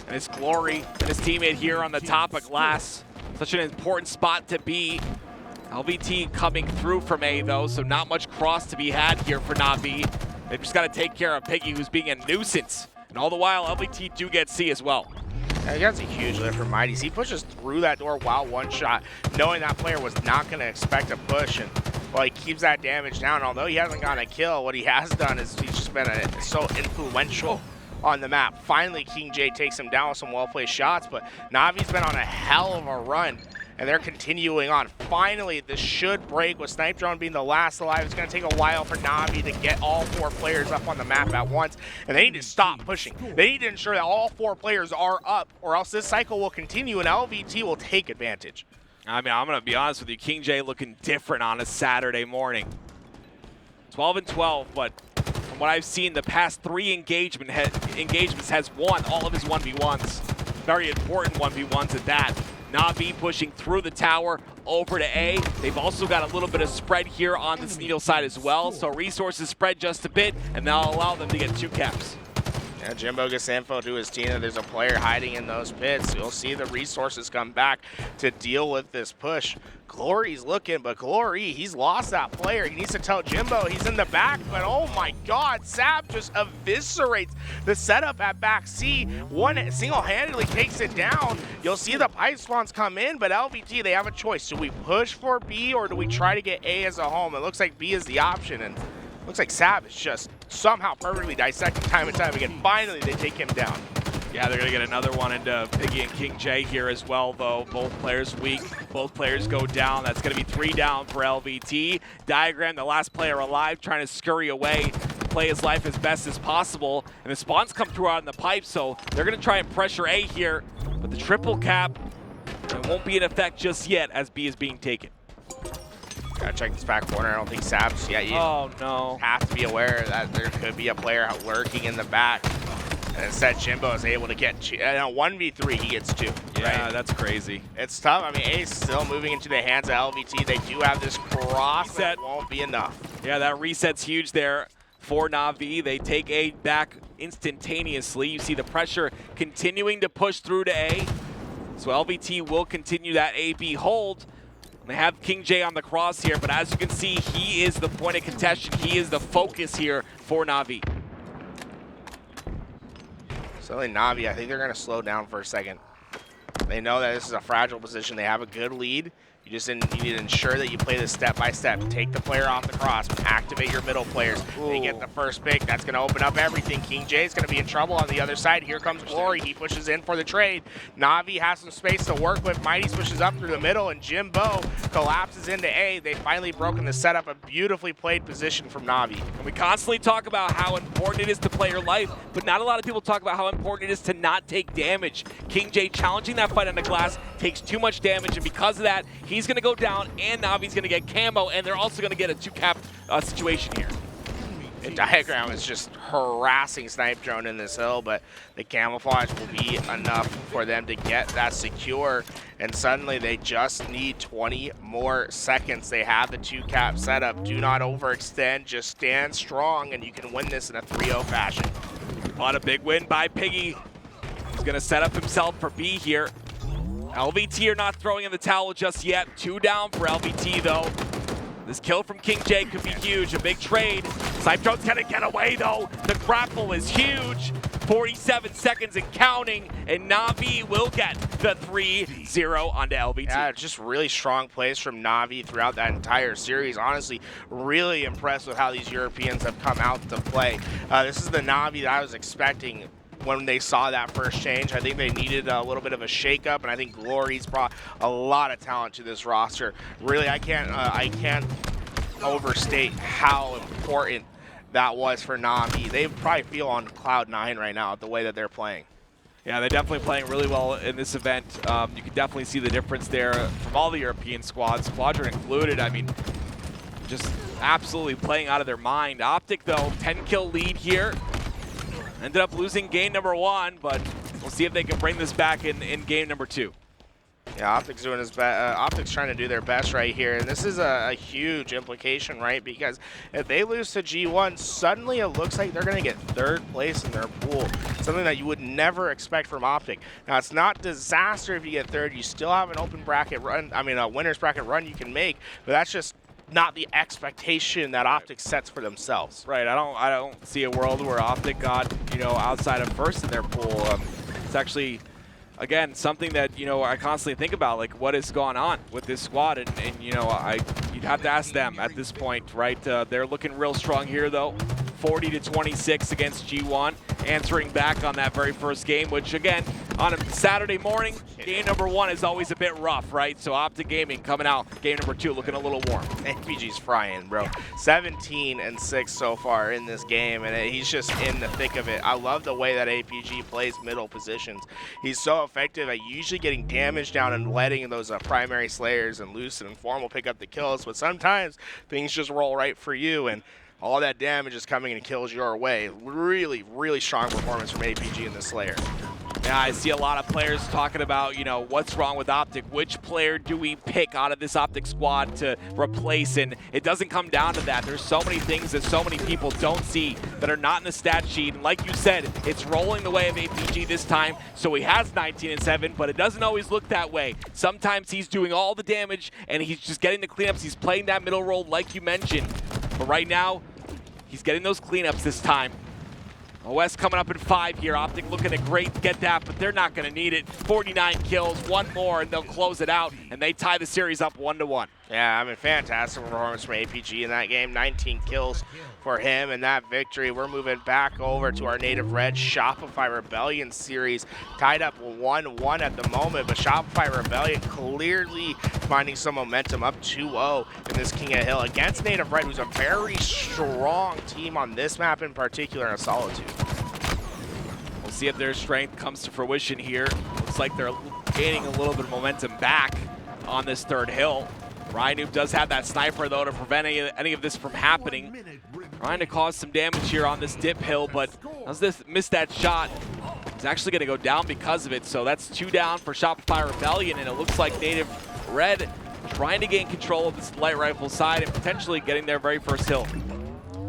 and it's Glory and his teammate here on the top of glass. Such an important spot to be. LVT coming through from A, though, so not much cross to be had here for NaVi. They've just got to take care of Piggy, who's being a nuisance. And all the while, LVT do get C as well. Yeah, that's a huge lift for zMightys. He pushes through that door while one shot, knowing that player was not going to expect a push. And well, he keeps that damage down. Although he hasn't gotten a kill, what he has done is he's just been so influential on the map. Finally, KingJay takes him down with some well-placed shots, but NaVi's been on a hell of a run, and they're continuing on. Finally, this should break with Snipedrone being the last alive. It's going to take a while for NaVi to get all 4 players up on the map at once, and they need to stop pushing. They need to ensure that all 4 players are up, or else this cycle will continue and LVT will take advantage. I mean, I'm going to be honest with you, KingJay looking different on a Saturday morning. 12 and 12, but from what I've seen, the past 3 engagements has won all of his 1v1s. Very important 1v1s at that. NaVi pushing through the tower over to A. They've also got a little bit of spread here on this needle side as well, so resources spread just a bit, and that'll allow them to get 2 caps. Yeah, Jimbo gets info to his team that there's a player hiding in those pits. You'll see the resources come back to deal with this push. Glory's looking, but Glory, he's lost that player. He needs to tell Jimbo he's in the back, but oh my God, Sab just eviscerates the setup at back C. One single-handedly takes it down. You'll see the pipe spawns come in, but LVT, they have a choice. Do we push for B or do we try to get A as a home? It looks like B is the option, and looks like Sab is just somehow perfectly dissecting time and time again. Finally, they take him down. Yeah, they're going to get another one into Piggy and KingJay here as well, though. Both players weak. Both players go down. That's going to be 3 down for LVT. Diagram, the last player alive, trying to scurry away, play his life as best as possible. And the spawns come through out in the pipe, so they're going to try and pressure A here. But the triple cap, it won't be in effect just yet as B is being taken. Gotta check this back corner. I don't think Sab's yet. You have to be aware that there could be a player lurking in the back. And instead, Jimbo is able to get 1v3, he gets 2. Yeah, right? That's crazy. It's tough. I mean, A's still moving into the hands of LVT. They do have this cross Reset. that won't be enough. Yeah, that reset's huge there for NaVi. They take A back instantaneously. You see the pressure continuing to push through to A. So LVT will continue that A-B hold. They have KingJay on the cross here, but as you can see, he is the point of contention. He is the focus here for NaVi. So in NaVi, I think they're going to slow down for a second. They know that this is a fragile position. They have a good lead. You need to ensure that you play this step by step. Take the player off the cross, activate your middle players. They get the first pick. That's going to open up everything. KingJay is going to be in trouble on the other side. Here comes Glory. He pushes in for the trade. NaVi has some space to work with. zMightys pushes up through the middle, and Jimbo collapses into A. They finally broken the setup. A beautifully played position from NaVi. And we constantly talk about how important it is to play your life, but not a lot of people talk about how important it is to not take damage. KingJay challenging that fight on the glass takes too much damage, and because of that, He's going to go down, and NaVi's going to get camo, and they're also going to get a 2-cap situation here. The diagram is just harassing Snipedrone in this hill, but the camouflage will be enough for them to get that secure, and suddenly they just need 20 more seconds. They have the 2-cap setup. Do not overextend, just stand strong, and you can win this in a 3-0 fashion. On a big win by Piggy. He's going to set up himself for B here. LVT are not throwing in the towel just yet. 2 down for LVT, though. This kill from KingJay could be huge, a big trade. Snipedrone's gonna get away though. The grapple is huge. 47 seconds and counting, and NaVi will get the 3-0 onto LVT. Yeah, just really strong plays from NaVi throughout that entire series. Honestly, really impressed with how these Europeans have come out to play. This is the NaVi that I was expecting when they saw that first change. I think they needed a little bit of a shakeup, and I think GloryGGz brought a lot of talent to this roster. Really, I can't overstate how important that was for NaVi. They probably feel on Cloud9 right now, the way that they're playing. Yeah, they're definitely playing really well in this event. You can definitely see the difference there from all the European squads, Squadron included. I mean, just absolutely playing out of their mind. Optic, though, 10-kill lead here. Ended up losing game number 1, but we'll see if they can bring this back in game number 2. Yeah, Optic's doing his best. Optic's trying to do their best right here, and this is a huge implication, right? Because if they lose to G1, suddenly it looks like they're going to get 3rd place in their pool, something that you would never expect from Optic. Now, it's not disaster if you get 3rd. You still have an open bracket run. I mean, a winner's bracket run you can make, but that's just not the expectation that Optic sets for themselves. Right. I don't see a world where Optic got, you know, outside of 1st in their pool. It's actually, again, something that, you know, I constantly think about, like, what has gone on with this squad, and you know, you'd have to ask them at this point, right? They're looking real strong here, though. 40-26 against G1, answering back on that very first game, which, again, on a Saturday morning, game number 1 is always a bit rough, right? So Optic Gaming coming out, game number 2 looking a little warm. APG's frying, bro. 17-6 so far in this game, and he's just in the thick of it. I love the way that APG plays middle positions. He's so effective at usually getting damage down and letting those primary slayers and Lucid and Formal pick up the kills, but sometimes things just roll right for you, and all that damage is coming and kills your way. Really, really strong performance from APG in this Slayer. Yeah, I see a lot of players talking about, you know, what's wrong with Optic? Which player do we pick out of this Optic squad to replace? And it doesn't come down to that. There's so many things that so many people don't see that are not in the stat sheet. And like you said, it's rolling the way of APG this time. So he has 19-7, but it doesn't always look that way. Sometimes he's doing all the damage and he's just getting the cleanups. He's playing that middle role like you mentioned. But right now, he's getting those cleanups this time. OS coming up in 5 here. Optic looking to get that, but they're not going to need it. 49 kills, 1 more, and they'll close it out, and they tie the series up 1-1. Yeah, I mean, fantastic performance from APG in that game. 19 kills for him in that victory. We're moving back over to our native red Shopify Rebellion series. Tied up 1-1 at the moment, but Shopify Rebellion clearly finding some momentum, up 2-0 in this King of Hill against native red, who's a very strong team on this map in particular in a Solitude. We'll see if their strength comes to fruition here. Looks like they're gaining a little bit of momentum back on this 3rd hill. Rammyy does have that sniper, though, to prevent any of this from happening. Trying to cause some damage here on this dip hill, but as this missed that shot, he's actually going to go down because of it. So that's 2 down for Shopify Rebellion, and it looks like native red trying to gain control of this light rifle side and potentially getting their very first hill.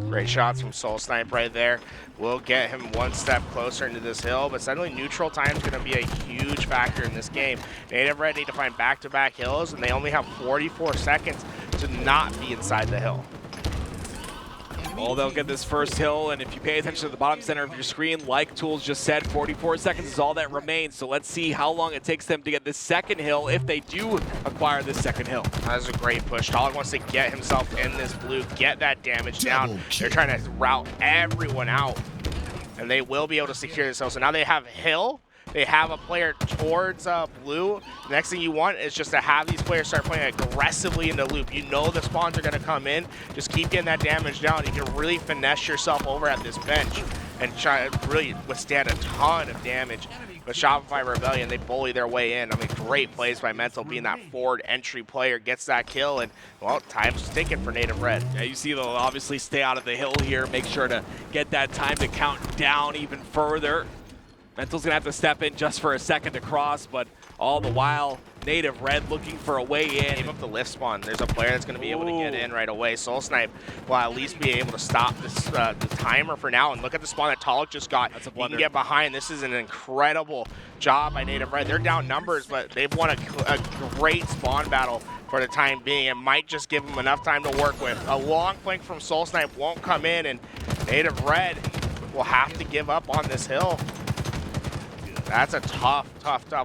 Great shots from Soul Snipe right there. Will get him 1 step closer into this hill, but suddenly neutral time is going to be a huge factor in this game. Native Red need to find back-to-back hills, and they only have 44 seconds to not be inside the hill. Well, they'll get this first hill, and if you pay attention to the bottom center of your screen, like Tools just said, 44 seconds is all that remains. So let's see how long it takes them to get this second hill if they do acquire this second hill. That's a great push. Tolic wants to get himself in this blue, get that damage down. They're trying to route everyone out, and they will be able to secure this hill. So now they have hill. They have a player towards blue. The next thing you want is just to have these players start playing aggressively in the loop. You know the spawns are going to come in. Just keep getting that damage down. You can really finesse yourself over at this bench and try to really withstand a ton of damage But Sceptify Rebellion, they bully their way in. I mean, great plays by Mental being that forward entry player, gets that kill, and, well, time's ticking for Native Red. Yeah, you see they'll obviously stay out of the hill here, make sure to get that time to count down even further. Mental's gonna have to step in just for a second to cross, but all the while, Native Red looking for a way in. Gave up the lift spawn. There's a player that's going to be able to get in right away. Soul Snipe will at least be able to stop this the timer for now. And look at the spawn that Talik just got. That's a He blunder. can get behind. This is an incredible job by Native Red. They're down numbers, but they've won a great spawn battle for the time being. It might just give them enough time to work with. A long flank from Soul Snipe won't come in, and Native Red will have to give up on this hill. That's a tough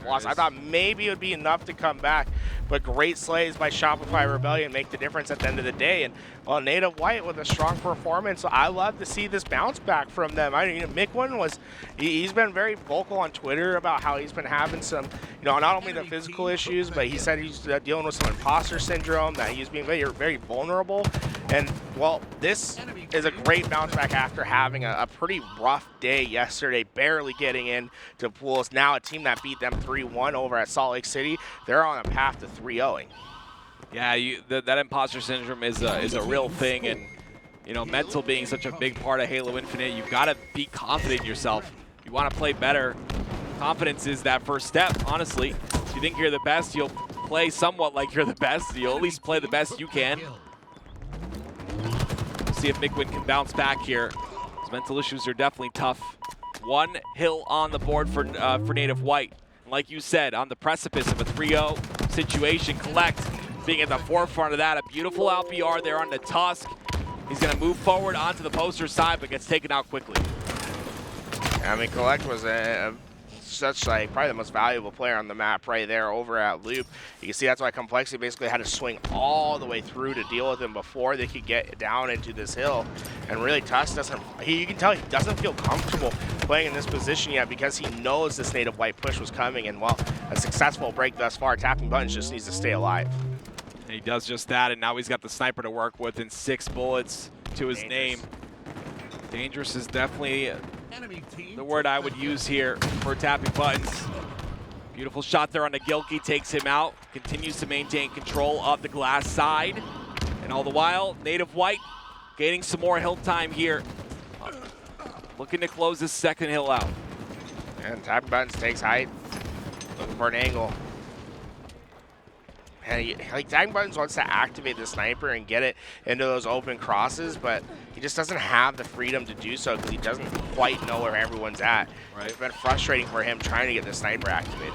loss. I thought maybe it would be enough to come back, but great slays by Sceptify Rebellion make the difference at the end of the day. And, well, Native White with a strong performance. So I love to see this bounce back from them. I mean, Mikwin was, he's been very vocal on Twitter about how he's been having some, you know, not only the physical issues, but he said he's dealing with some imposter syndrome, that he's being very, very vulnerable. And, well, this is a great bounce back after having a pretty rough day yesterday, barely getting into pools. Now a team that beat them 3-1 over at Salt Lake City, they're on a path to 3-0ing. Yeah, that imposter syndrome is a real thing, and you know, Mental being such a big part of Halo Infinite, you've got to be confident in yourself. You want to play better. Confidence is that first step, honestly. If you think you're the best, you'll play somewhat like you're the best. You'll at least play the best you can. We'll see if Mikwin can bounce back here. His mental issues are definitely tough. One hill on the board for Native White. And like you said, on the precipice of a 3-0 situation, Collect being at the forefront of that. A beautiful LPR there on the Tusk. He's going to move forward onto the poster side, but gets taken out quickly. I mean, Collect was such like probably the most valuable player on the map right there over at Loop. You can see that's why Complexity basically had to swing all the way through to deal with him before they could get down into this hill. And really, Tusk doesn't, you can tell he doesn't feel comfortable playing in this position yet because he knows this Native White push was coming. And well, a successful break thus far. Tapping Buttons just needs to stay alive. And he does just that, and now he's got the sniper to work with and 6 bullets to his name. Dangerous is definitely the word I would use here for Tapping Buttons. Beautiful shot there on the Gilkey, takes him out, continues to maintain control of the glass side. And all the while, Native White gaining some more hill time here. Looking to close this second hill out. And Tapping Buttons takes height, looking for an angle. And like Tapping Buttons wants to activate the sniper and get it into those open crosses, but he just doesn't have the freedom to do so because he doesn't quite know where everyone's at. Right. It's been frustrating for him trying to get the sniper activated.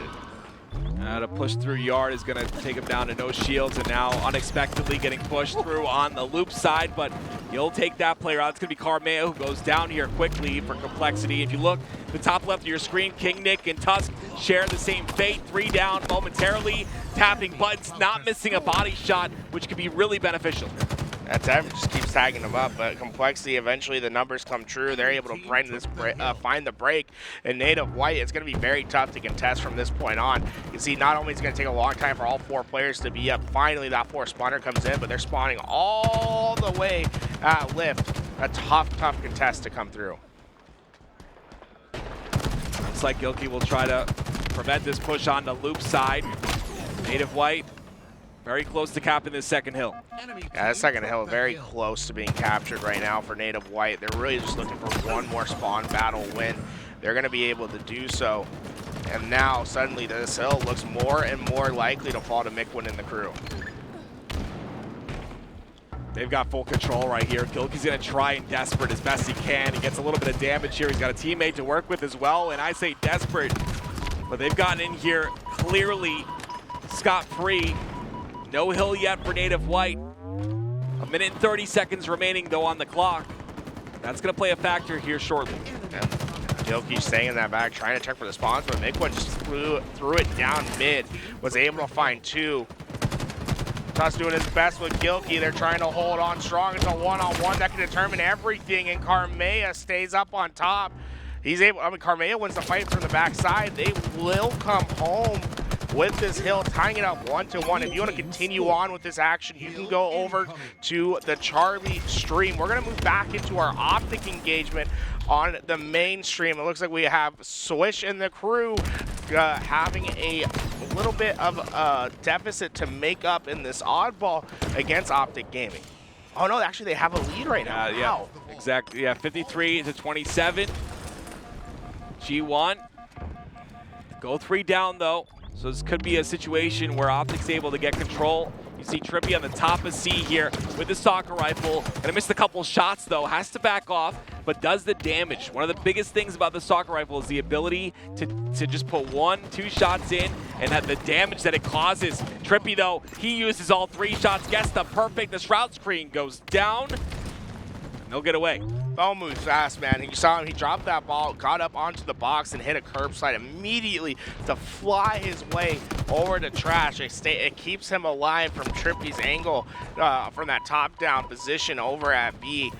To push through Yard is going to take him down to no shields, and now unexpectedly getting pushed through on the Loop side, but he'll take that player out. It's going to be Carmeo who goes down here quickly for Complexity. If you look, the top left of your screen, King Nick and Tusk share the same fate. 3 down momentarily. Tapping Buttons, not missing a body shot, which could be really beneficial. That time just keeps tagging them up, but Complexity, eventually the numbers come true. They're able to find the break. And Native White, it's going to be very tough to contest from this point on. You can see not only is it going to take a long time for all 4 players to be up, finally that 4th spawner comes in, but they're spawning all the way at lift. A tough contest to come through. Looks like Gilkey will try to prevent this push on the Loop side. Native White very close to capping this second hill. Yeah, that second hill very close to being captured right now for Native White. They're really just looking for one more spawn battle win. They're going to be able to do so. And now, suddenly, this hill looks more and more likely to fall to Mikwin and the crew. They've got full control right here. Gilkey's going to try and desperate as best he can. He gets a little bit of damage here. He's got a teammate to work with as well, and I say desperate. But they've gotten in here clearly scot-free. No hill yet for Native White. 1 minute and 30 seconds remaining, though, on the clock. That's going to play a factor here shortly. Yeah. Gilkey staying in that back, trying to check for the spawns, but Mikwin just threw it down mid. Was able to find 2. Tusk doing his best with Gilkey. They're trying to hold on strong. It's a one-on-one that can determine everything, and Carmea stays up on top. He's able, Carmea wins the fight from the backside. They will come home with this hill, tying it up 1-1. If you want to continue on with this action, you can go over to the Charlie stream. We're going to move back into our Optic engagement on the main stream. It looks like we have Swish and the crew having a little bit of a deficit to make up in this oddball against Optic Gaming. Oh no, actually they have a lead right now. Yeah, exactly. Yeah, 53-27. G1. Go 3 down though. So this could be a situation where Optic's able to get control. You see TriPPPeY on the top of C here with the soccer rifle. Gonna miss a couple shots though, has to back off, but does the damage. One of the biggest things about the soccer rifle is the ability to just put 1-2 shots in and have the damage that it causes. TriPPPeY though, he uses all 3 shots, gets the perfect, the shroud screen goes down, and he'll get away. Bo moves fast, man. You saw him, he dropped that ball, got up onto the box and hit a curbside immediately to fly his way over to trash. It keeps him alive from TriPPPeY's angle from that top-down position over at B,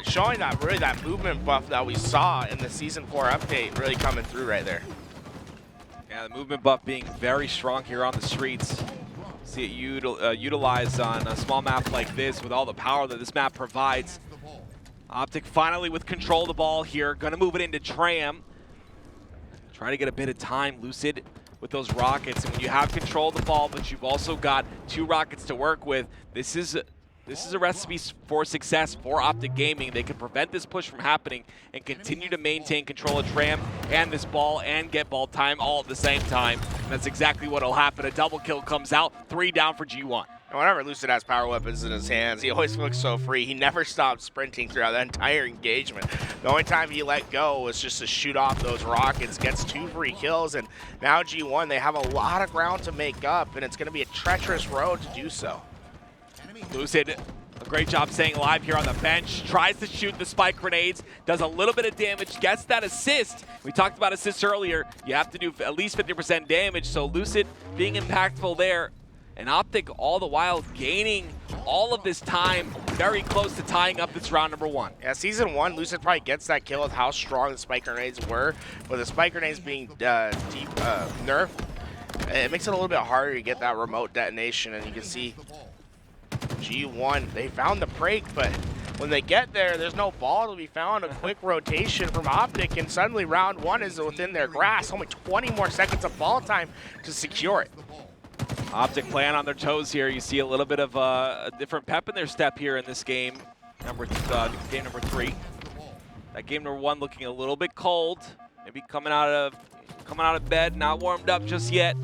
showing that really that movement buff that we saw in the Season 4 update really coming through right there. Yeah, the movement buff being very strong here on the streets. See it utilized on a small map like this with all the power that this map provides. Optic finally with control of the ball here. Gonna move it into Tram. Try to get a bit of time, Lucid, with those rockets. And when you have control of the ball, but you've also got 2 rockets to work with, this is a recipe for success for Optic Gaming. They can prevent this push from happening and continue to maintain control of Tram and this ball and get ball time all at the same time. And that's exactly what will happen. A double kill comes out, 3 down for G1. And whenever Lucid has power weapons in his hands, he always looks so free. He never stopped sprinting throughout the entire engagement. The only time he let go was just to shoot off those rockets, gets 2 free kills, and now G1, they have a lot of ground to make up, and it's going to be a treacherous road to do so. Lucid, a great job staying alive here on the bench. Tries to shoot the spike grenades, does a little bit of damage, gets that assist. We talked about assists earlier. You have to do at least 50% damage, so Lucid being impactful there. And Optic all the while gaining all of this time, very close to tying up this round number 1. Yeah, Season 1, Lucid probably gets that kill with how strong the spike grenades were. With the spike grenades being nerfed, it makes it a little bit harder to get that remote detonation. And you can see G1, they found the break, but when they get there, there's no ball to be found. A quick rotation from Optic, and suddenly round 1 is within their grasp. Only 20 more seconds of ball time to secure it. Optic playing on their toes here. You see a little bit of a different pep in their step here in this game, game number 3. That game number 1 looking a little bit cold, maybe coming out of bed, not warmed up just yet.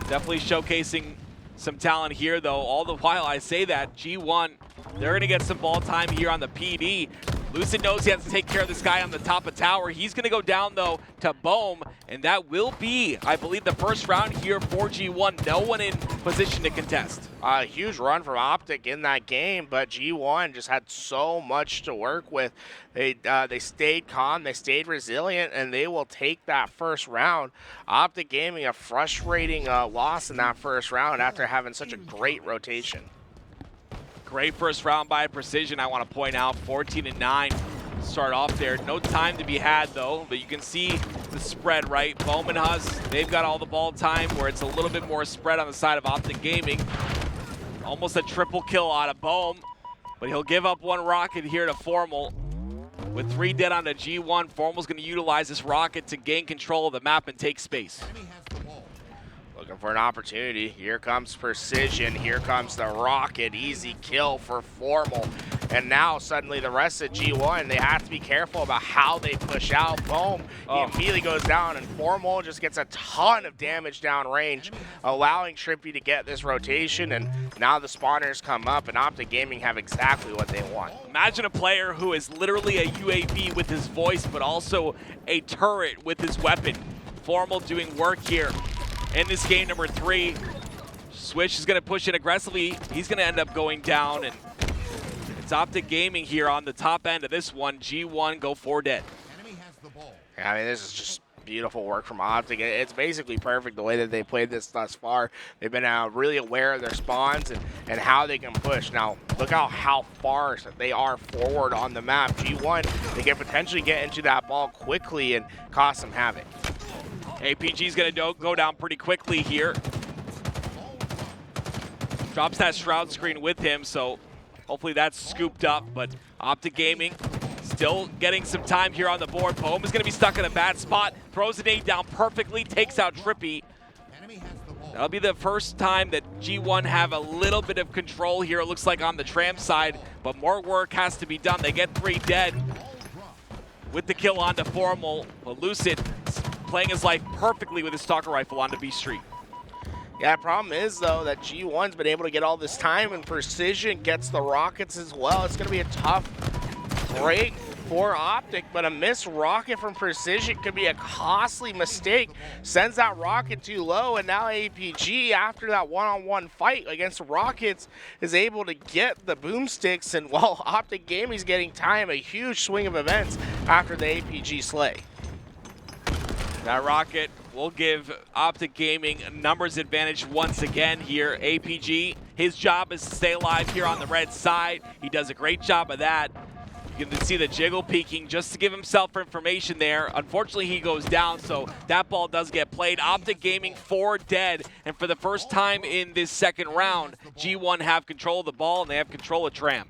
Definitely showcasing some talent here, though. All the while I say that, G1, they're gonna get some ball time here on the PD. Lucid knows he has to take care of this guy on the top of tower. He's going to go down, though, to Boam, and that will be, I believe, the first round here for G1. No one in position to contest. A huge run from Optic in that game, but G1 just had so much to work with. They stayed calm, they stayed resilient, and they will take that first round. Optic Gaming, a frustrating loss in that first round after having such a great rotation. Great first round by Precision, I want to point out. 14-9 start off there. No time to be had, though, but you can see the spread, right? Boam and Huss, they've got all the ball time where it's a little bit more spread on the side of Optic Gaming. Almost a triple kill out of Boam, but he'll give up 1 rocket here to Formal. With 3 dead on the G1, Formal's going to utilize this rocket to gain control of the map and take space. Looking for an opportunity. Here comes Precision. Here comes the rocket. Easy kill for Formal. And now suddenly the rest of G1, they have to be careful about how they push out. Boom. He immediately goes down, and Formal just gets a ton of damage downrange, allowing TriPPPeY to get this rotation. And now the spawners come up, and Optic Gaming have exactly what they want. Imagine a player who is literally a UAV with his voice, but also a turret with his weapon. Formal doing work here. In this game number 3, Swish is going to push it aggressively. He's going to end up going down, and it's Optic Gaming here on the top end of this one. G1 go 4 dead. Yeah, I mean, this is just beautiful work from Optic. It's basically perfect the way that they played this thus far. They've been really aware of their spawns and how they can push. Now, look how far they are forward on the map. G1, they can potentially get into that ball quickly and cause some havoc. APG's gonna go down pretty quickly here. Drops that shroud screen with him, so hopefully that's scooped up, but Optic Gaming still getting some time here on the board. Boam is gonna be stuck in a bad spot, throws a nade down perfectly, takes out TriPPPeY. That'll be the first time that G1 have a little bit of control here, it looks like on the Tramp side, but more work has to be done. They get 3 dead with the kill onto Formal, but Lucid playing his life perfectly with his Stalker Rifle onto B Street. Yeah, problem is, though, that G1's been able to get all this time, and Precision gets the rockets as well. It's going to be a tough break for Optic, but a missed rocket from Precision could be a costly mistake. Sends that rocket too low, and now APG, after that one-on-one fight against Rockets, is able to get the boomsticks, and while Optic Gaming's getting time, a huge swing of events after the APG slay. That rocket will give Optic Gaming a numbers advantage once again here. APG, his job is to stay alive here on the red side. He does a great job of that. You can see the jiggle peeking just to give himself information there. Unfortunately, he goes down, so that ball does get played. Optic Gaming 4 dead, and for the first time in this second round, G1 have control of the ball, and they have control of Tramp.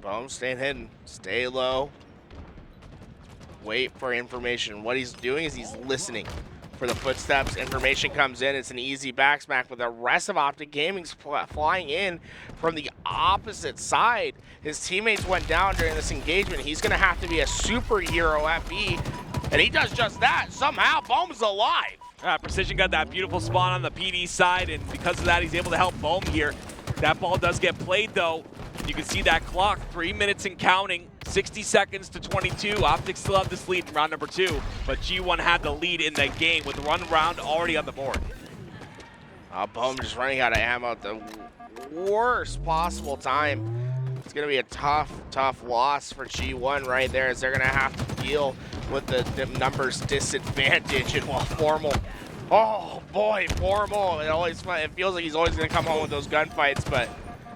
Boom, staying hidden, stay low. Wait for information. What he's doing is he's listening for the footsteps. Information comes in. It's an easy backsmack, but the rest of Optic Gaming's flying in from the opposite side. His teammates went down during this engagement. He's going to have to be a superhero at B, and he does just that. Somehow, Boam's alive. Precision got that beautiful spawn on the PD side, and because of that, he's able to help Boam here. That ball does get played, though. You can see that clock, 3 minutes and counting, 60 seconds to 22. Optic still have this lead in round number 2, but G1 had the lead in that game with one round already on the board. Boam just running out of ammo at the worst possible time. It's going to be a tough loss for G1 right there, as they're going to have to deal with the numbers disadvantage. And while Formal, oh boy, Formal, it feels like he's always going to come home with those gunfights, but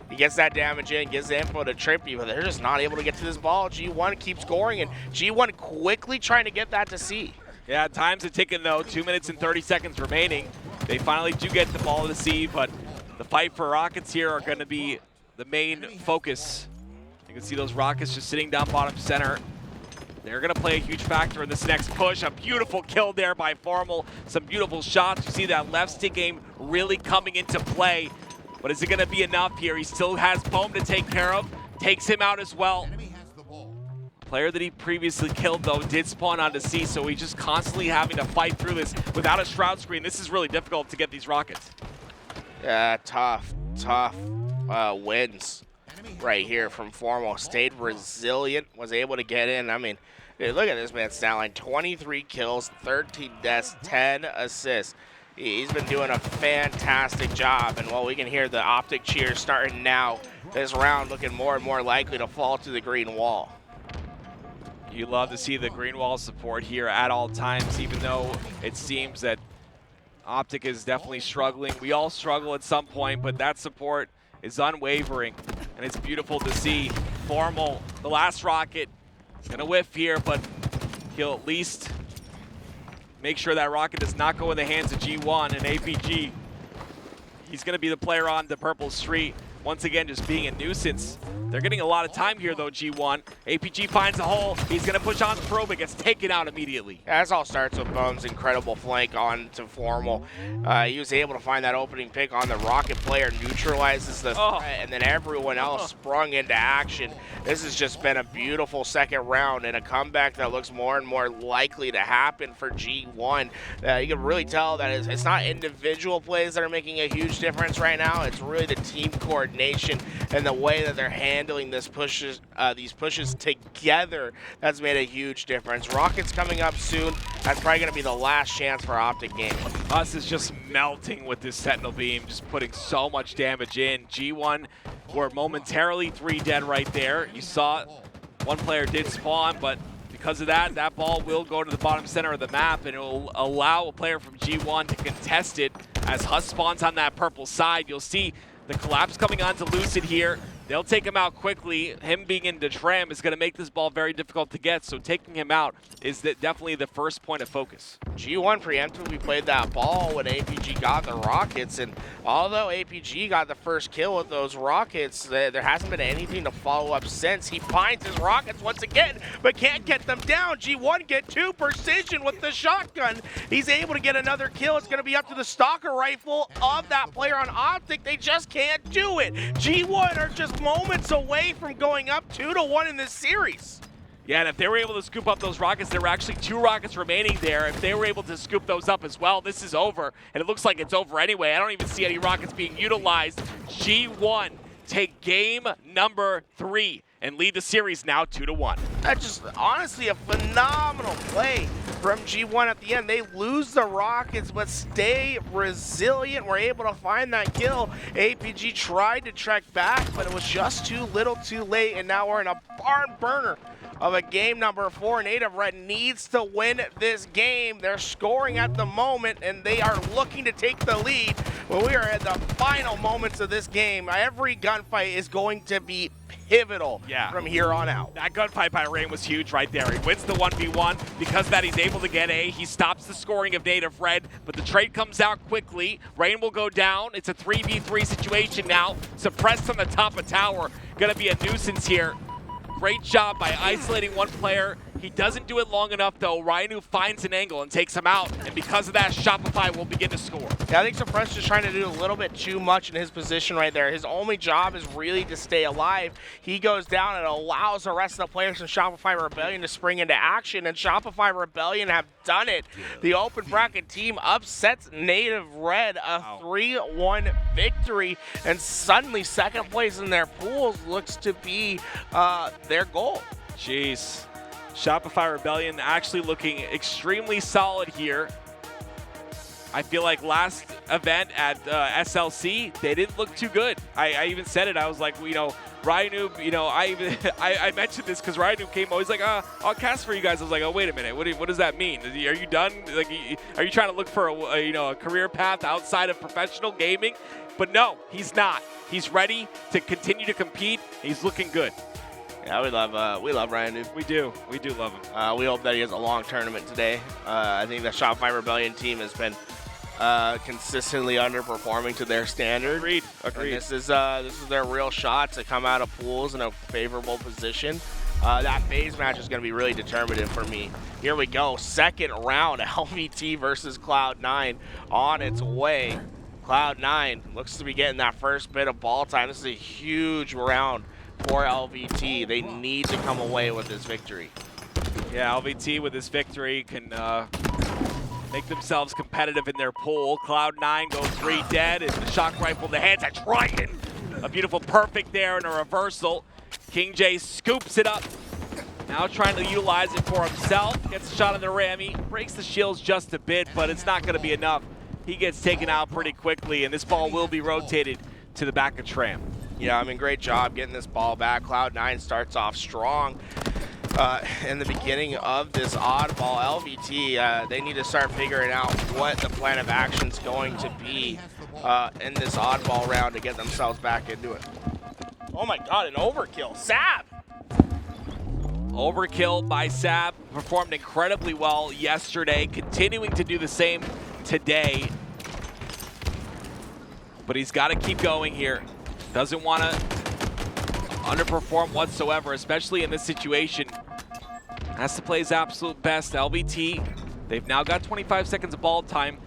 he gets that damage in, gives the info to TriPPPeY, but they're just not able to get to this ball. G1 keeps scoring, and G1 quickly trying to get that to C. Yeah, time's a ticking though, 2 minutes and 30 seconds remaining. They finally do get the ball to C, but the fight for Rockets here are going to be the main focus. You can see those Rockets just sitting down bottom center. They're going to play a huge factor in this next push. A beautiful kill there by Formal. Some beautiful shots. You see that left stick aim really coming into play. But is it going to be enough here? He still has Boam to take care of. Takes him out as well. Player that he previously killed, though, did spawn onto C, so he's just constantly having to fight through this without a shroud screen. This is really difficult to get these rockets. Yeah, tough wins right here from Formal. Stayed resilient, was able to get in. I mean, dude, look at this man's stat line. 23 kills, 13 deaths, 10 assists. He's been doing a fantastic job, and while we can hear the Optic cheers starting now, this round looking more and more likely to fall to the green wall. You love to see the green wall support here at all times, even though it seems that Optic is definitely struggling. We all struggle at some point, but that support is unwavering, and it's beautiful to see. Formal, the last rocket, gonna whiff here, but he'll at least make sure that rocket does not go in the hands of G1 and APG. He's going to be the player on the purple street. Once again, just being a nuisance. They're getting a lot of time here, though, G1. APG finds a hole. He's going to push on throw, but gets taken out immediately. Yeah, this all starts with Boam's incredible flank on to Formal. He was able to find that opening pick on the rocket player, neutralizes the threat, and then everyone else sprung into action. This has just been a beautiful second round and a comeback that looks more and more likely to happen for G1. You can really tell that it's not individual plays that are making a huge difference right now. It's really the team coordination and the way that they're handling these pushes together that's made a huge difference. Rockets coming up soon. That's probably going to be the last chance for Optic Gaming. Huss is just melting with this Sentinel beam, just putting so much damage in. G1 were momentarily 3 dead right there. You saw one player did spawn, but because of that, that ball will go to the bottom center of the map, and it will allow a player from G1 to contest it as Huss spawns on that purple side. You'll see the collapse coming onto Lucid here. They'll take him out quickly. Him being into Tram is going to make this ball very difficult to get, so taking him out is definitely the first point of focus. G1 preemptively played that ball when APG got the rockets, and although APG got the first kill with those rockets, there hasn't been anything to follow up since. He finds his rockets once again, but can't get them down. G1 get 2 precision with the shotgun. He's able to get another kill. It's going to be up to the stalker rifle of that player on Optic. They just can't do it. G1 are just moments away from going up 2-1 in this series. Yeah, and if they were able to scoop up those rockets, there were actually 2 rockets remaining there. If they were able to scoop those up as well, this is over. And it looks like it's over anyway. I don't even see any rockets being utilized. G1 take game number 3 and lead the series now 2-1. That's just honestly a phenomenal play from G1 at the end. They lose the rockets, but stay resilient. We're able to find that kill. APG tried to trek back, but it was just too little too late, and now we're in a barn burner of a game number 4. Native Red needs to win this game. They're scoring at the moment, and they are looking to take the lead. When we are at the final moments of this game, every gunfight is going to be pivotal from here on out. That gunfight by Rain was huge right there. He wins the 1v1. Because of that, he's able to get A. He stops the scoring of Native Red, but the trade comes out quickly. Rain will go down. It's a 3v3 situation now. Suppressed on the top of tower. Gonna be a nuisance here. Great job by isolating one player. He doesn't do it long enough, though. Rhino finds an angle and takes him out, and because of that, Sceptify will begin to score. Yeah, I think Suppress is trying to do a little bit too much in his position right there. His only job is really to stay alive. He goes down and allows the rest of the players from Shopify Rebellion to spring into action, and Shopify Rebellion have done it. The open bracket team upsets Native Red, a 3-1 victory, and suddenly second place in their pools looks to be their goal. Jeez. Shopify Rebellion actually looking extremely solid here. I feel like last event at SLC, they didn't look too good. I even said it. I was like, you know, Rhino, you know, I mentioned this because Rhino came always like, I'll cast for you guys. I was like, oh, wait a minute. What does that mean? Are you done? Like, are you trying to look for a career path outside of professional gaming? But no, he's not. He's ready to continue to compete. He's looking good. Yeah, we love Ryan, dude. We do love him. We hope that he has a long tournament today. I think the Shopify Rebellion team has been consistently underperforming to their standard. Agreed. And this is their real shot to come out of pools in a favorable position. That phase match is going to be really determinative for me. Here we go, second round, LVT versus Cloud9 on its way. Cloud9 looks to be getting that first bit of ball time. This is a huge round for LVT. They need to come away with this victory. Yeah, LVT with this victory can make themselves competitive in their pool. Cloud9 go 3 dead, and the shock rifle in the hands of Triton. A beautiful perfect there and a reversal. KingJay scoops it up. Now trying to utilize it for himself. Gets a shot on the Rammyy. Breaks the shields just a bit, but it's not going to be enough. He gets taken out pretty quickly, and this ball will be rotated to the back of Tram. Yeah, I mean, great job getting this ball back. Cloud9 starts off strong in the beginning of this oddball. LVT, they need to start figuring out what the plan of action is going to be in this oddball round to get themselves back into it. Oh my God, an overkill. Sab! Overkill by Sab. Performed incredibly well yesterday, continuing to do the same today. But he's got to keep going here. Doesn't want to underperform whatsoever, especially in this situation. Has to play his absolute best. LVT, they've now got 25 seconds of ball time.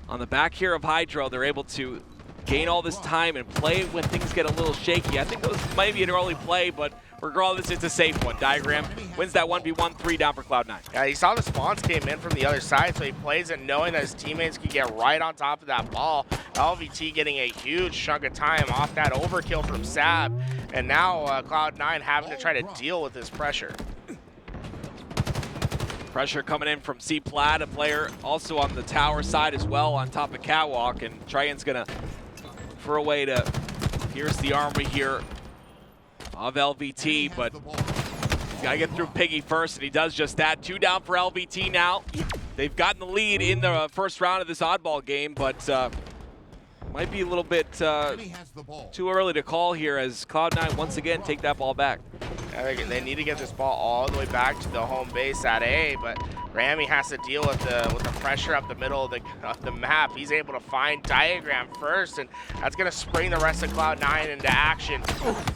On the back here of Hydro, they're able to gain all this time and play when things get a little shaky. I think those might be an early play, but regardless, it's a safe one. Diagram wins that 1v1, 3 down for Cloud9. Yeah, he saw the spawns came in from the other side, so he plays it knowing that his teammates can get right on top of that ball. LVT getting a huge chunk of time off that overkill from Sab, and now Cloud9 having to try to deal with this pressure. Pressure coming in from C-Plat, a player also on the tower side as well, on top of Catwalk, and Triton's gonna for a way to pierce the armor here of LVT, but he's got to get through Piggy first, and he does just that. 2 down for LVT now. They've gotten the lead in the first round of this oddball game, but Might be a little bit too early to call here as Cloud9 once again take that ball back. They need to get this ball all the way back to the home base at A, but Rammyy has to deal with the pressure up the middle of the map. He's able to find Diagram first, and that's going to spring the rest of Cloud9 into action.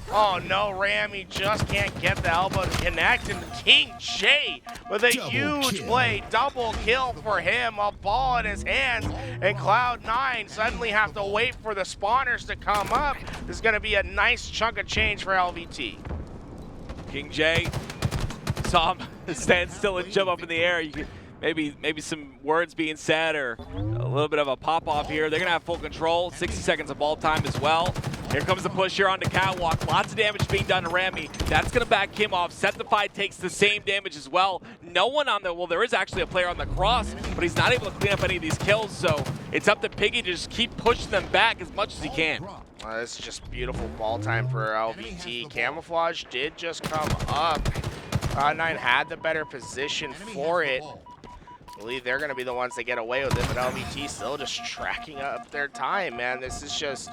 Oh no, Rammyy just can't get the elbow to connect, and KingJay with a huge play. Double kill for him, a ball in his hands, and Cloud9 suddenly have to wait for the spawners to come up. This is going to be a nice chunk of change for LVT. KingJay saw him stand still and jump up in the air. You could maybe some words being said or a little bit of a pop-off here. They're going to have full control. 60 seconds of ball time as well. Here comes the push here onto Catwalk. Lots of damage being done to Rammyy. That's going to back him off. Sceptify takes the same damage as well. No one on the, well, there is actually a player on the cross, but he's not able to clean up any of these kills, so it's up to Piggy to just keep pushing them back as much as he can. This is just beautiful ball time for LVT. Camouflage did just come up. Cloud9 had the better position for it. I believe they're going to be the ones that get away with it, but LVT still just tracking up their time, man. This is just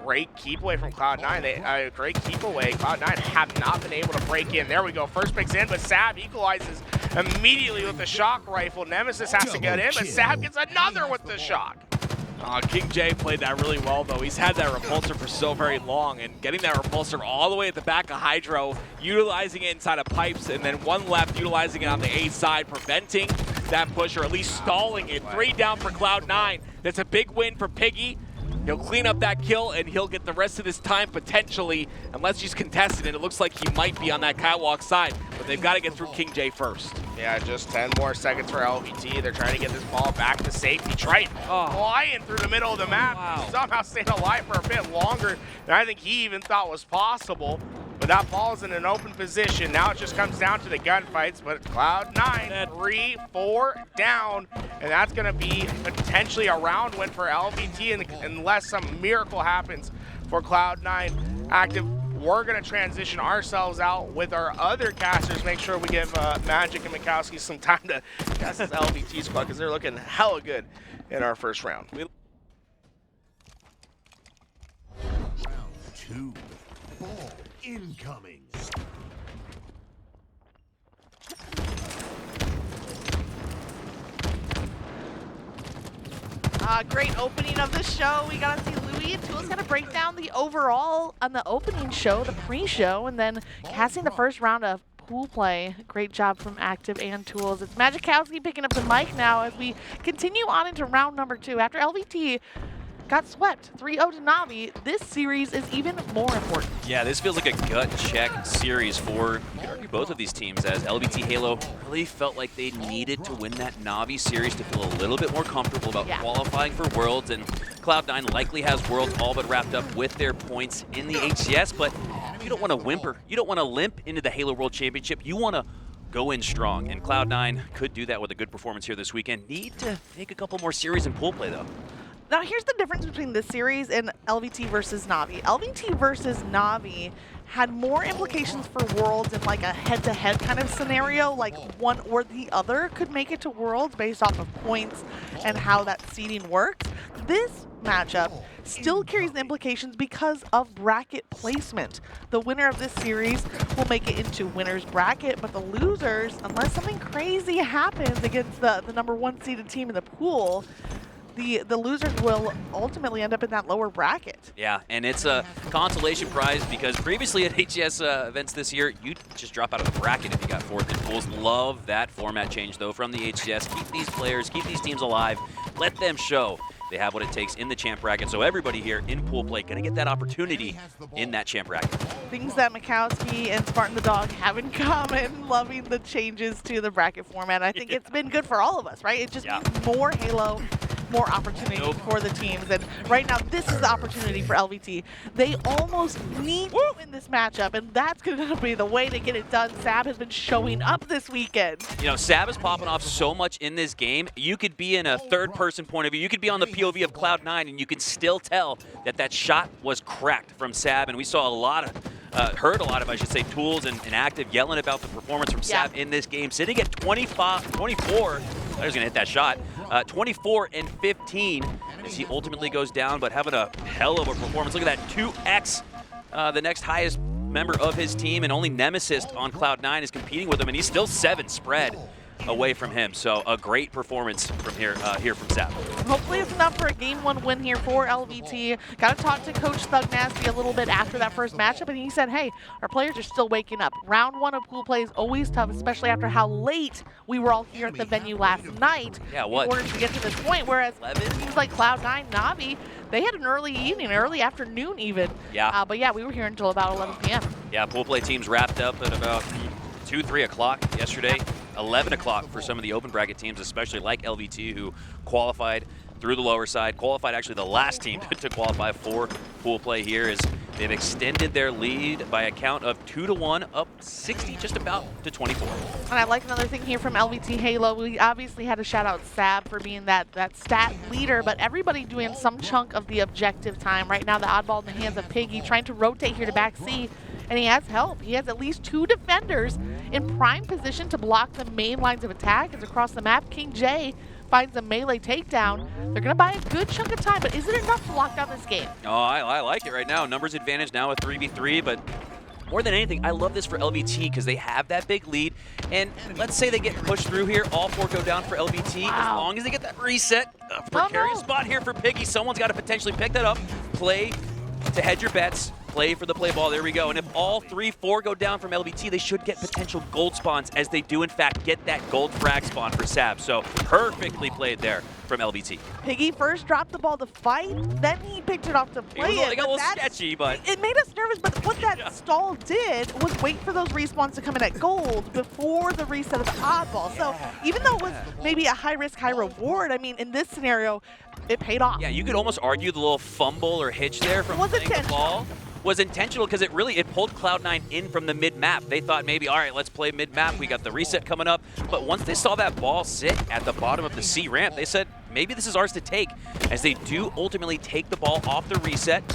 great keep away from Cloud9. Great keep away. Cloud9 have not been able to break in. There we go. First picks in, but Sab equalizes immediately with the shock rifle. Nemassist has to get in, but Sab gets another with the shock. KingJay played that really well, though. He's had that repulsor for so very long, and getting that repulsor all the way at the back of Hydro, utilizing it inside of pipes, and then one left utilizing it on the A side, preventing that push, or at least stalling it. 3 down for Cloud9. That's a big win for Piggy. He'll clean up that kill, and he'll get the rest of this time potentially, unless he's contested, and it looks like he might be on that Catwalk side, but they've got to get through KingJay first. Yeah, just 10 more seconds for LVT. They're trying to get this ball back to safety. Triton flying through the middle of the map. Wow. Somehow stayed alive for a bit longer than I think he even thought was possible. But that ball's in an open position. Now it just comes down to the gunfights, but Cloud9, 3-4 down, and that's gonna be potentially a round win for LVT unless some miracle happens for Cloud9 active. We're gonna transition ourselves out with our other casters. Make sure we give Magic and Mikowski some time to cast this LVT squad because they're looking hella good in our first round. Round 2, ball incoming. Great opening of the show. We got to see Louis and Tools kind of break down the overall on the opening show, the pre-show, and then casting the first round of pool play. Great job from Active and Tools. It's Magikowski picking up the mic now as we continue on into round number 2. After LVT got swept 3-0 to NaVi, this series is even more important. Yeah, this feels like a gut check series for, you could argue, both of these teams, as LVT Halo really felt like they needed to win that NaVi series to feel a little bit more comfortable about qualifying for Worlds, and Cloud9 likely has Worlds all but wrapped up with their points in the HCS, but you don't want to whimper. You don't want to limp into the Halo World Championship. You want to go in strong, and Cloud9 could do that with a good performance here this weekend. Need to make a couple more series in pool play, though. Now, here's the difference between this series and LVT versus NaVi. LVT versus NaVi had more implications for Worlds in like a head-to-head kind of scenario, like one or the other could make it to Worlds based off of points and how that seeding works. This matchup still carries the implications because of bracket placement. The winner of this series will make it into winner's bracket, but the losers, unless something crazy happens against the number 1 seeded team in the pool, the losers will ultimately end up in that lower bracket. Yeah, and it's a consolation prize because previously at HCS events this year, you'd just drop out of the bracket if you got 4th in pools. Love that format change, though, from the HCS. Keep these players, keep these teams alive. Let them show they have what it takes in the champ bracket. So everybody here in pool play going to get that opportunity in that champ bracket. Things that Mikowski and Spartan the Dog have in common, loving the changes to the bracket format. I think it's been good for all of us, right? It just means more Halo, more opportunity for the teams. And right now, this is the opportunity for LVT. They almost need to win this matchup, and that's going to be the way to get it done. Sab has been showing up this weekend. You know, Sab is popping off so much in this game. You could be in a third-person point of view. You could be on the POV of Cloud9, and you could still tell that that shot was cracked from Sab. And we saw a lot of, heard a lot of, I should say, Tools and Active yelling about the performance from Sab in this game. Sitting at 24, I was going to hit that shot. 24 and 15 as he ultimately goes down, but having a hell of a performance. Look at that, 2x the next highest member of his team, and only Nemassist on Cloud9 is competing with him, and he's still 7 spread away from him. So a great performance from here from Zap. Hopefully it's enough for a Game 1 win here for LVT. Got to talk to Coach Thug Nasty a little bit after that first matchup, and he said, hey, our players are still waking up. Round 1 of pool play is always tough, especially after how late we were all here at the venue last night in order to get to this point, whereas teams like Cloud9, NaVi, they had an early evening, early afternoon even. Yeah. But yeah, we were here until about 11 p.m. Yeah, pool play teams wrapped up at about 2, 3 o'clock yesterday. 11 o'clock for some of the open bracket teams, especially like LVT, who qualified through the lower side. Qualified actually the last team to qualify for pool play here, as they've extended their lead by a count of 2-1, up 60 just about to 24. And I like another thing here from LVT Halo. We obviously had to shout out Sab for being that stat leader, but everybody doing some chunk of the objective time. Right now, the oddball in the hands of Piggy, trying to rotate here to back C, and he has help. He has at least 2 defenders in prime position to block the main lines of attack. As across the map, KingJay finds a melee takedown. They're going to buy a good chunk of time, but is it enough to lock down this game? Oh, I like it right now. Numbers advantage now, a 3v3, but more than anything, I love this for LVT because they have that big lead. And let's say they get pushed through here, all 4 go down for LVT. As long as they get that reset, a precarious spot here for Piggy. Someone's got to potentially pick that up, play to hedge your bets, play for the play ball. There we go. And if all 3-4 go down from LVT, they should get potential gold spawns, as they do in fact get that gold frag spawn for Sab. So perfectly played there from LVT. Piggy first dropped the ball to fight, then he picked it off to play it. It got a little sketchy, but it made us nervous, but what that stall did was wait for those respawns to come in at gold before the reset of the oddball. So even though it was maybe a high risk, high reward, I mean, in this scenario, it paid off. Yeah, you could almost argue the little fumble or hitch there from playing the ball was intentional, because it pulled Cloud9 in from the mid-map. They thought maybe, all right, let's play mid-map. We got the reset coming up. But once they saw that ball sit at the bottom of the C ramp, they said, maybe this is ours to take, as they do ultimately take the ball off the reset.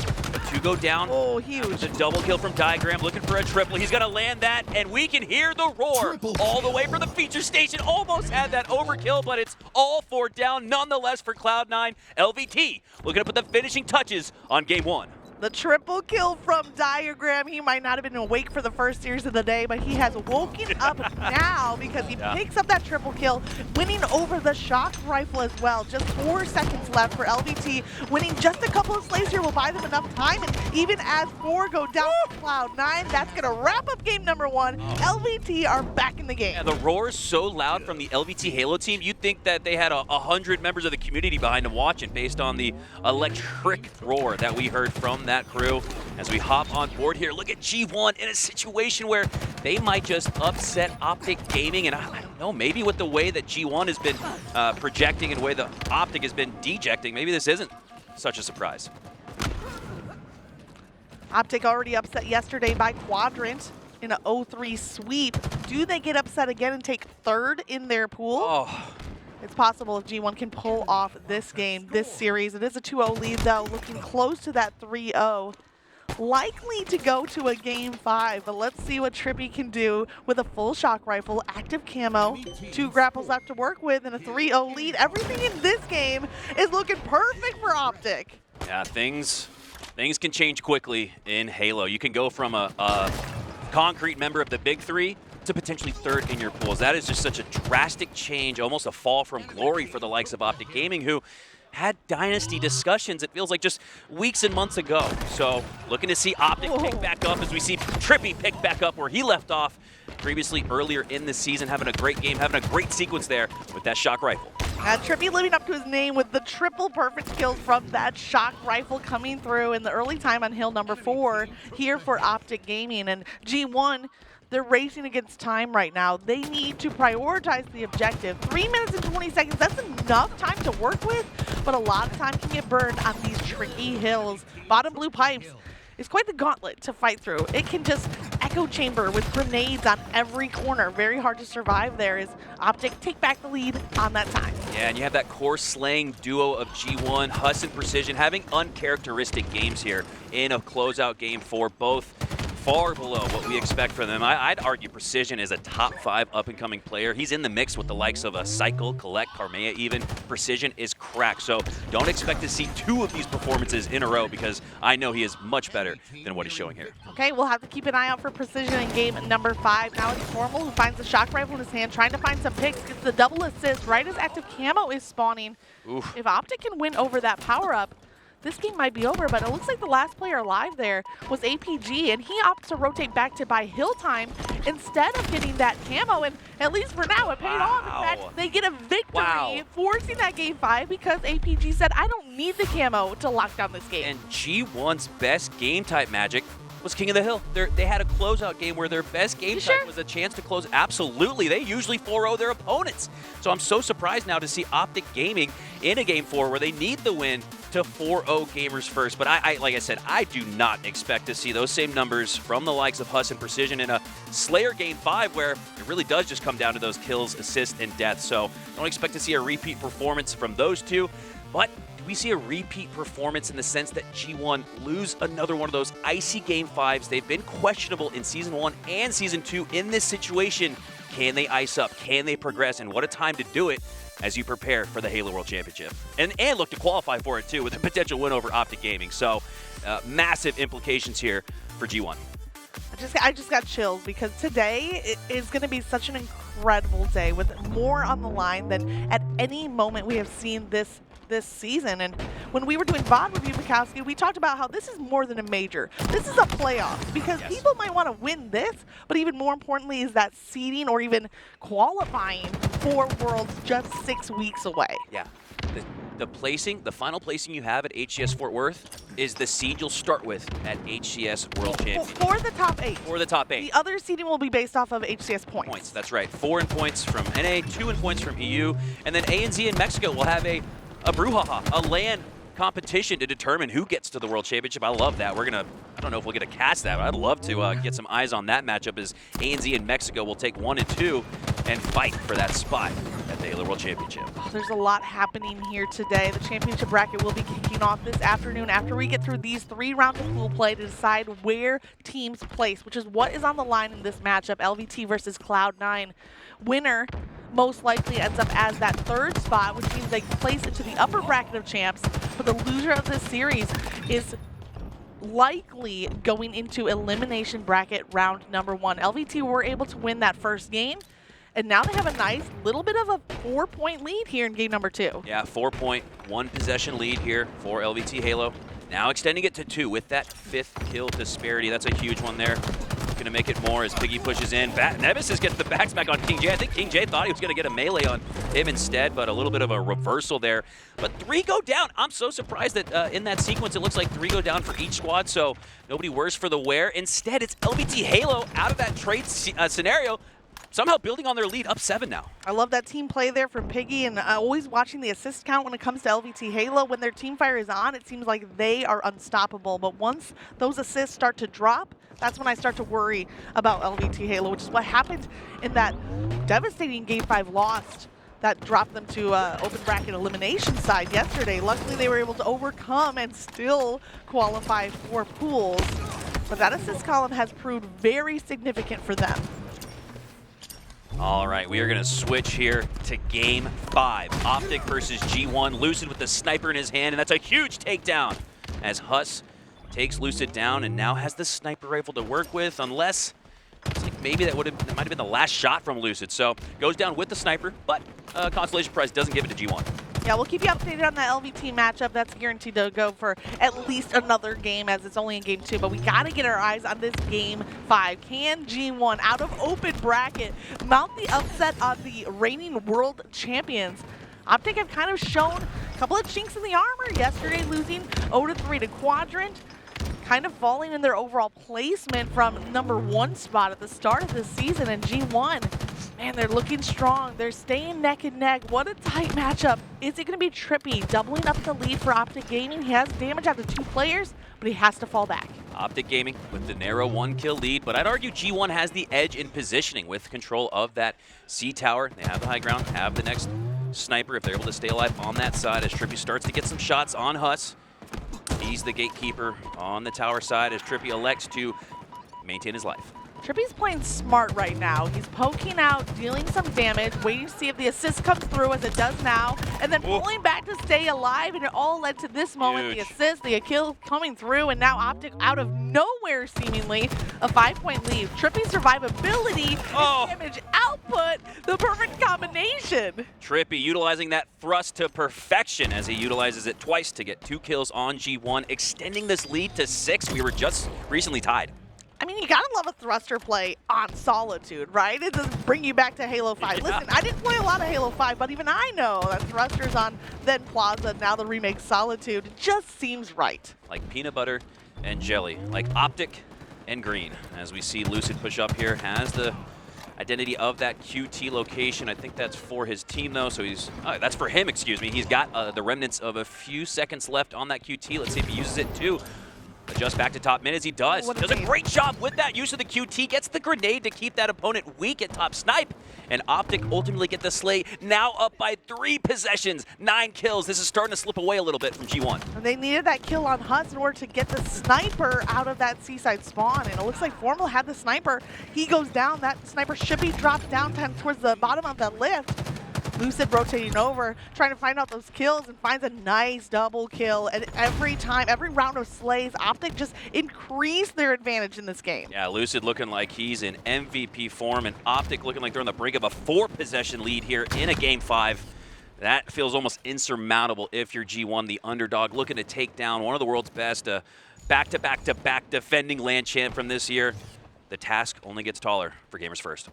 2 go down. Oh, huge. The double kill from Diagram, looking for a triple. He's going to land that, and we can hear the roar all the way from the feature station. Almost had that overkill, but it's all 4 down nonetheless for Cloud9. LVT looking to put the finishing touches on game 1. The triple kill from Diagram. He might not have been awake for the first series of the day, but he has woken up now because he picks up that triple kill, winning over the shock rifle as well. Just 4 seconds left for LVT. Winning just a couple of slays here will buy them enough time, and even as 4 go down for Cloud9, that's going to wrap up game number 1. LVT are back in the game. Yeah, the roar is so loud from the LVT Halo team, you'd think that they had 100 members of the community behind them watching, based on the electric roar that we heard from that crew. As we hop on board here, look at G1 in a situation where they might just upset Optic Gaming, and I don't know, maybe with the way that G1 has been projecting and the way the Optic has been dejecting, maybe this isn't such a surprise. Optic already upset yesterday by Quadrant in an 0-3 sweep. Do they get upset again and take 3rd in their pool? Oh. It's possible if G1 can pull off this game, this series. It is a 2-0 lead, though, looking close to that 3-0. Likely to go to a game 5, but let's see what TriPPPeY can do with a full shock rifle, active camo, 2 grapples left to work with, and a 3-0 lead. Everything in this game is looking perfect for Optic. Yeah, things can change quickly in Halo. You can go from a concrete member of the big 3 to potentially 3rd in your pools. That is just such a drastic change, almost a fall from glory for the likes of Optic Gaming, who had dynasty discussions, it feels like, just weeks and months ago. So looking to see Optic pick back up, as we see TriPPPeY pick back up where he left off previously earlier in the season, having a great game, having a great sequence there with that shock rifle. TriPPPeY living up to his name with the triple perfect kills from that shock rifle coming through in the early time on hill number 4 here for Optic Gaming. And G1, they're racing against time right now. They need to prioritize the objective. 3 minutes and 20 seconds, that's enough time to work with, but a lot of time can get burned on these tricky hills. Bottom blue pipes is quite the gauntlet to fight through. It can just echo chamber with grenades on every corner. Very hard to survive there as Optic take back the lead on that time. Yeah, and you have that core slaying duo of G1, Huss and Precision, having uncharacteristic games here in a closeout game for both far below what we expect from them. I'd argue Precision is a top 5 up-and-coming player. He's in the mix with the likes of a Cycle, Collect, Karmea even. Precision is cracked, so don't expect to see 2 of these performances in a row because I know he is much better than what he's showing here. Okay, we'll have to keep an eye out for Precision in game number 5. Now it's Formal who finds the shock rifle in his hand, trying to find some picks, gets the double assist right as active camo is spawning. Oof. If Optic can win over that power-up, this game might be over, but it looks like the last player alive there was APG, and he opts to rotate back to buy hill time instead of getting that camo, and at least for now, it paid off. In fact, they get a victory, forcing that game 5 because APG said, I don't need the camo to lock down this game. And G1's best game type magic was King of the Hill. They had a closeout game where their best game type was a chance to close. Absolutely, they usually 4-0 their opponents. So I'm so surprised now to see Optic Gaming in a game 4 where they need the win to 4-0 gamers first. But I like I said, I do not expect to see those same numbers from the likes of Huss and Precision in a Slayer game 5 where it really does just come down to those kills, assists, and deaths. So don't expect to see a repeat performance from those two. But do we see a repeat performance in the sense that G1 lose another one of those icy game 5s? They've been questionable in Season 1 and Season 2 in this situation. Can they ice up? Can they progress? And what a time to do it as you prepare for the Halo World Championship. And look to qualify for it too with a potential win over Optic Gaming. So massive implications here for G1. I just got chills because today is going to be such an incredible day with more on the line than at any moment we have seen this season. And when we were doing VOD with you, Bukowski, we talked about how this is more than a major. This is a playoff because people might want to win this, but even more importantly is that seeding or even qualifying for Worlds just 6 weeks away. Yeah. The placing, the final placing you have at HCS Fort Worth is the seed you'll start with at HCS World Championship. For the top 8. For the top 8. The other seeding will be based off of HCS points. That's right. 4 in points from NA, 2 in points from EU, and then ANZ in Mexico will have a brouhaha, a LAN competition to determine who gets to the World Championship. I love that. We're gonna, I don't know if we'll get a cast that, but I'd love to get some eyes on that matchup as ANZ and Mexico will take 1 and 2 and fight for that spot at the Halo World Championship. There's a lot happening here today. The championship bracket will be kicking off this afternoon after we get through these 3 rounds of pool play to decide where teams place, which is what is on the line in this matchup, LVT versus Cloud9. Winner most likely ends up as that 3rd spot, which means they place into the upper bracket of champs, but the loser of this series is likely going into elimination bracket round number 1. LVT were able to win that first game, and now they have a nice little bit of a 4-point lead here in game number 2. Yeah, 4-point, 1 possession lead here for LVT Halo. Now extending it to 2 with that 5th kill disparity. That's a huge one there. Going to make it more as Piggy pushes in. Nemassist gets the backsmack on KingJay. I think KingJay thought he was going to get a melee on him instead, but a little bit of a reversal there. But 3 go down. I'm so surprised that in that sequence it looks like 3 go down for each squad, so nobody worse for the wear. Instead, it's LVT Halo out of that trade scenario, somehow building on their lead, up 7 now. I love that team play there from Piggy, and always watching the assist count when it comes to LVT Halo. When their team fire is on, it seems like they are unstoppable. But once those assists start to drop, that's when I start to worry about LVT Halo, which is what happened in that devastating Game 5 loss that dropped them to open bracket elimination side yesterday. Luckily, they were able to overcome and still qualify for pools. But that assist column has proved very significant for them. All right, we are going to switch here to Game 5. Optic versus G1. Lucid with the sniper in his hand, and that's a huge takedown as Huss takes Lucid down and now has the sniper rifle to work with, unless it's like maybe that might have been the last shot from Lucid. So goes down with the sniper, but Constellation Prize doesn't give it to G1. Yeah, we'll keep you updated on that LVT matchup. That's guaranteed to go for at least another game, as it's only in game 2. But we got to get our eyes on this game 5. Can G1, out of open bracket, mount the upset on the reigning world champions? Optic have kind of shown a couple of chinks in the armor yesterday, losing 0-3 to Quadrant, kind of falling in their overall placement from number 1 spot at the start of this season. And G1, man, they're looking strong. They're staying neck and neck. What a tight matchup. Is it going to be TriPPPeY doubling up the lead for Optic Gaming? He has damage out to 2 players, but he has to fall back. Optic Gaming with the narrow 1-kill lead, but I'd argue G1 has the edge in positioning with control of that C tower. They have the high ground, have the next sniper if they're able to stay alive on that side as TriPPPeY starts to get some shots on Huss. He's the gatekeeper on the tower side as TriPPPeY elects to maintain his life. TriPPPeY's playing smart right now. He's poking out, dealing some damage, waiting to see if the assist comes through as it does now, and then pulling back to stay alive, and it all led to this moment. Huge. The assist, the kill coming through, and now Optic out of nowhere seemingly, a 5-point lead. TriPPPeY's survivability and damage output, the perfect combination. TriPPPeY utilizing that thrust to perfection as he utilizes it twice to get 2 kills on G1, extending this lead to 6. We were just recently tied. I mean, you gotta love a thruster play on Solitude, right? It doesn't bring you back to Halo 5. Yeah. Listen, I didn't play a lot of Halo 5, but even I know that thrusters on then Plaza, now the remake Solitude, it just seems right. Like peanut butter and jelly, like Optic and green. As we see Lucid push up here, has the identity of that QT location. I think that's for his team though, so he's, that's for him, excuse me. He's got the remnants of a few seconds left on that QT. Let's see if he uses it too. Adjust back to top mid as he does. Does a great job with that use of the QT. Gets the grenade to keep that opponent weak at top snipe. And Optic ultimately get the slay. Now up by 3 possessions, 9 kills. This is starting to slip away a little bit from G1. And they needed that kill on Huss in order to get the sniper out of that seaside spawn. And it looks like Formal had the sniper. He goes down. That sniper should be dropped down towards the bottom of the lift. Lucid rotating over, trying to find out those kills, and finds a nice double kill. And every time, every round of slays, Optic just increased their advantage in this game. Yeah, Lucid looking like he's in MVP form, and Optic looking like they're on the brink of a 4-possession lead here in a Game 5. That feels almost insurmountable if you're G1, the underdog, looking to take down one of the world's best back-to-back-to-back defending land champ from this year. The task only gets taller for Gamers First.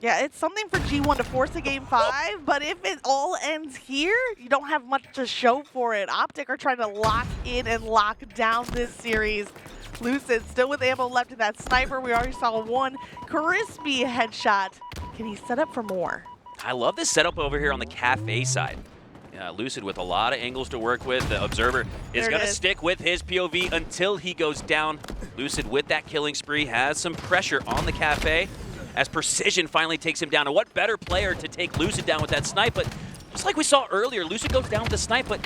Yeah, it's something for G1 to force a Game 5, but if it all ends here, you don't have much to show for it. Optic are trying to lock in and lock down this series. Lucid still with ammo left in that sniper. We already saw one crispy headshot. Can he set up for more? I love this setup over here on the cafe side. Lucid with a lot of angles to work with. The observer is going to stick with his POV until he goes down. Lucid with that killing spree has some pressure on the cafe as Precision finally takes him down. And what better player to take Lucid down with that snipe? But just like we saw earlier, Lucid goes down with the snipe, but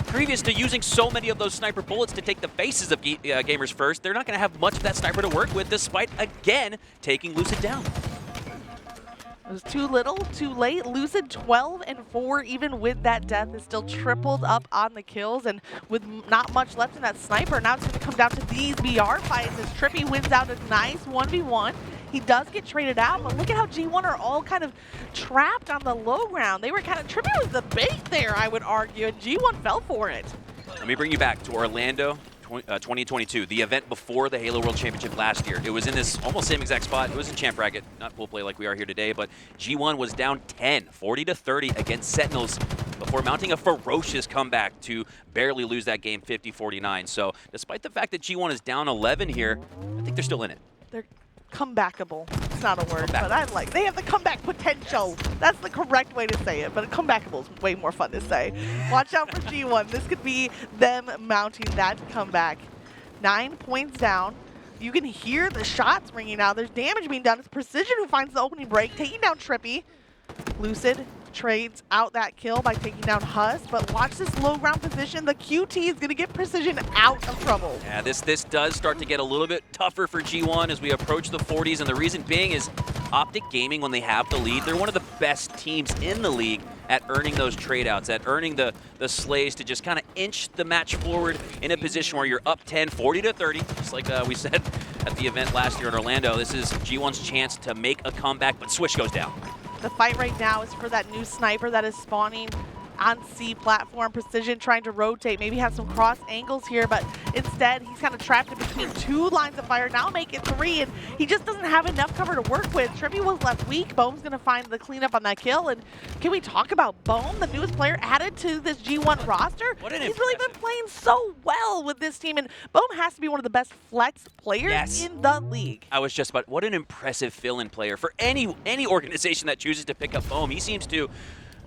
previous to using so many of those sniper bullets to take the faces of Gamers First, they're not going to have much of that sniper to work with, despite, again, taking Lucid down. It was too little, too late. Lucid 12 and 4, even with that death, is still tripled up on the kills, and with not much left in that sniper, now it's going to come down to these BR fights as TriPPPeY wins out a nice 1v1. He does get traded out, but look at how G1 are all kind of trapped on the low ground. They were kind of, TriPPPeY was the bait there, I would argue, and G1 fell for it. Let me bring you back to Orlando 2022, the event before the Halo World Championship last year. It was in this almost same exact spot. It was in Champ Bracket, not full play like we are here today, but G1 was down 10, 40-30 against Sentinels before mounting a ferocious comeback to barely lose that game 50-49. So despite the fact that G1 is down 11 here, I think they're still in it. They're comebackable. It's not a word, but I like. They have the comeback potential. That's the correct way to say it, but comebackable is way more fun to say. Watch out for G1. This could be them mounting that comeback. 9 points down. You can hear the shots ringing out. There's damage being done. It's Precision who finds the opening break, taking down TriPPPeY. Lucid trades out that kill by taking down Huss, but watch this low ground position. The QT is going to get Precision out of trouble. Yeah, this does start to get a little bit tougher for G1 as we approach the 40s, and the reason being is Optic Gaming, when they have the lead, they're one of the best teams in the league at earning those trade-outs, at earning the slays to just kind of inch the match forward in a position where you're up 10, 40-30, just like we said at the event last year in Orlando. This is G1's chance to make a comeback, but Swish goes down. The fight right now is for that new sniper that is spawning on C platform. Precision trying to rotate, maybe have some cross angles here, but instead he's kind of trapped in between 2 lines of fire, now make it 3, and he just doesn't have enough cover to work with. TriPPPeY was left weak. Boam's going to find the cleanup on that kill, and can we talk about Boam, the newest player added to this G1 roster? He's really been playing so well with this team, and Boam has to be one of the best flex players in the league. I was just about, what an impressive fill-in player for any organization that chooses to pick up Boam. He seems to,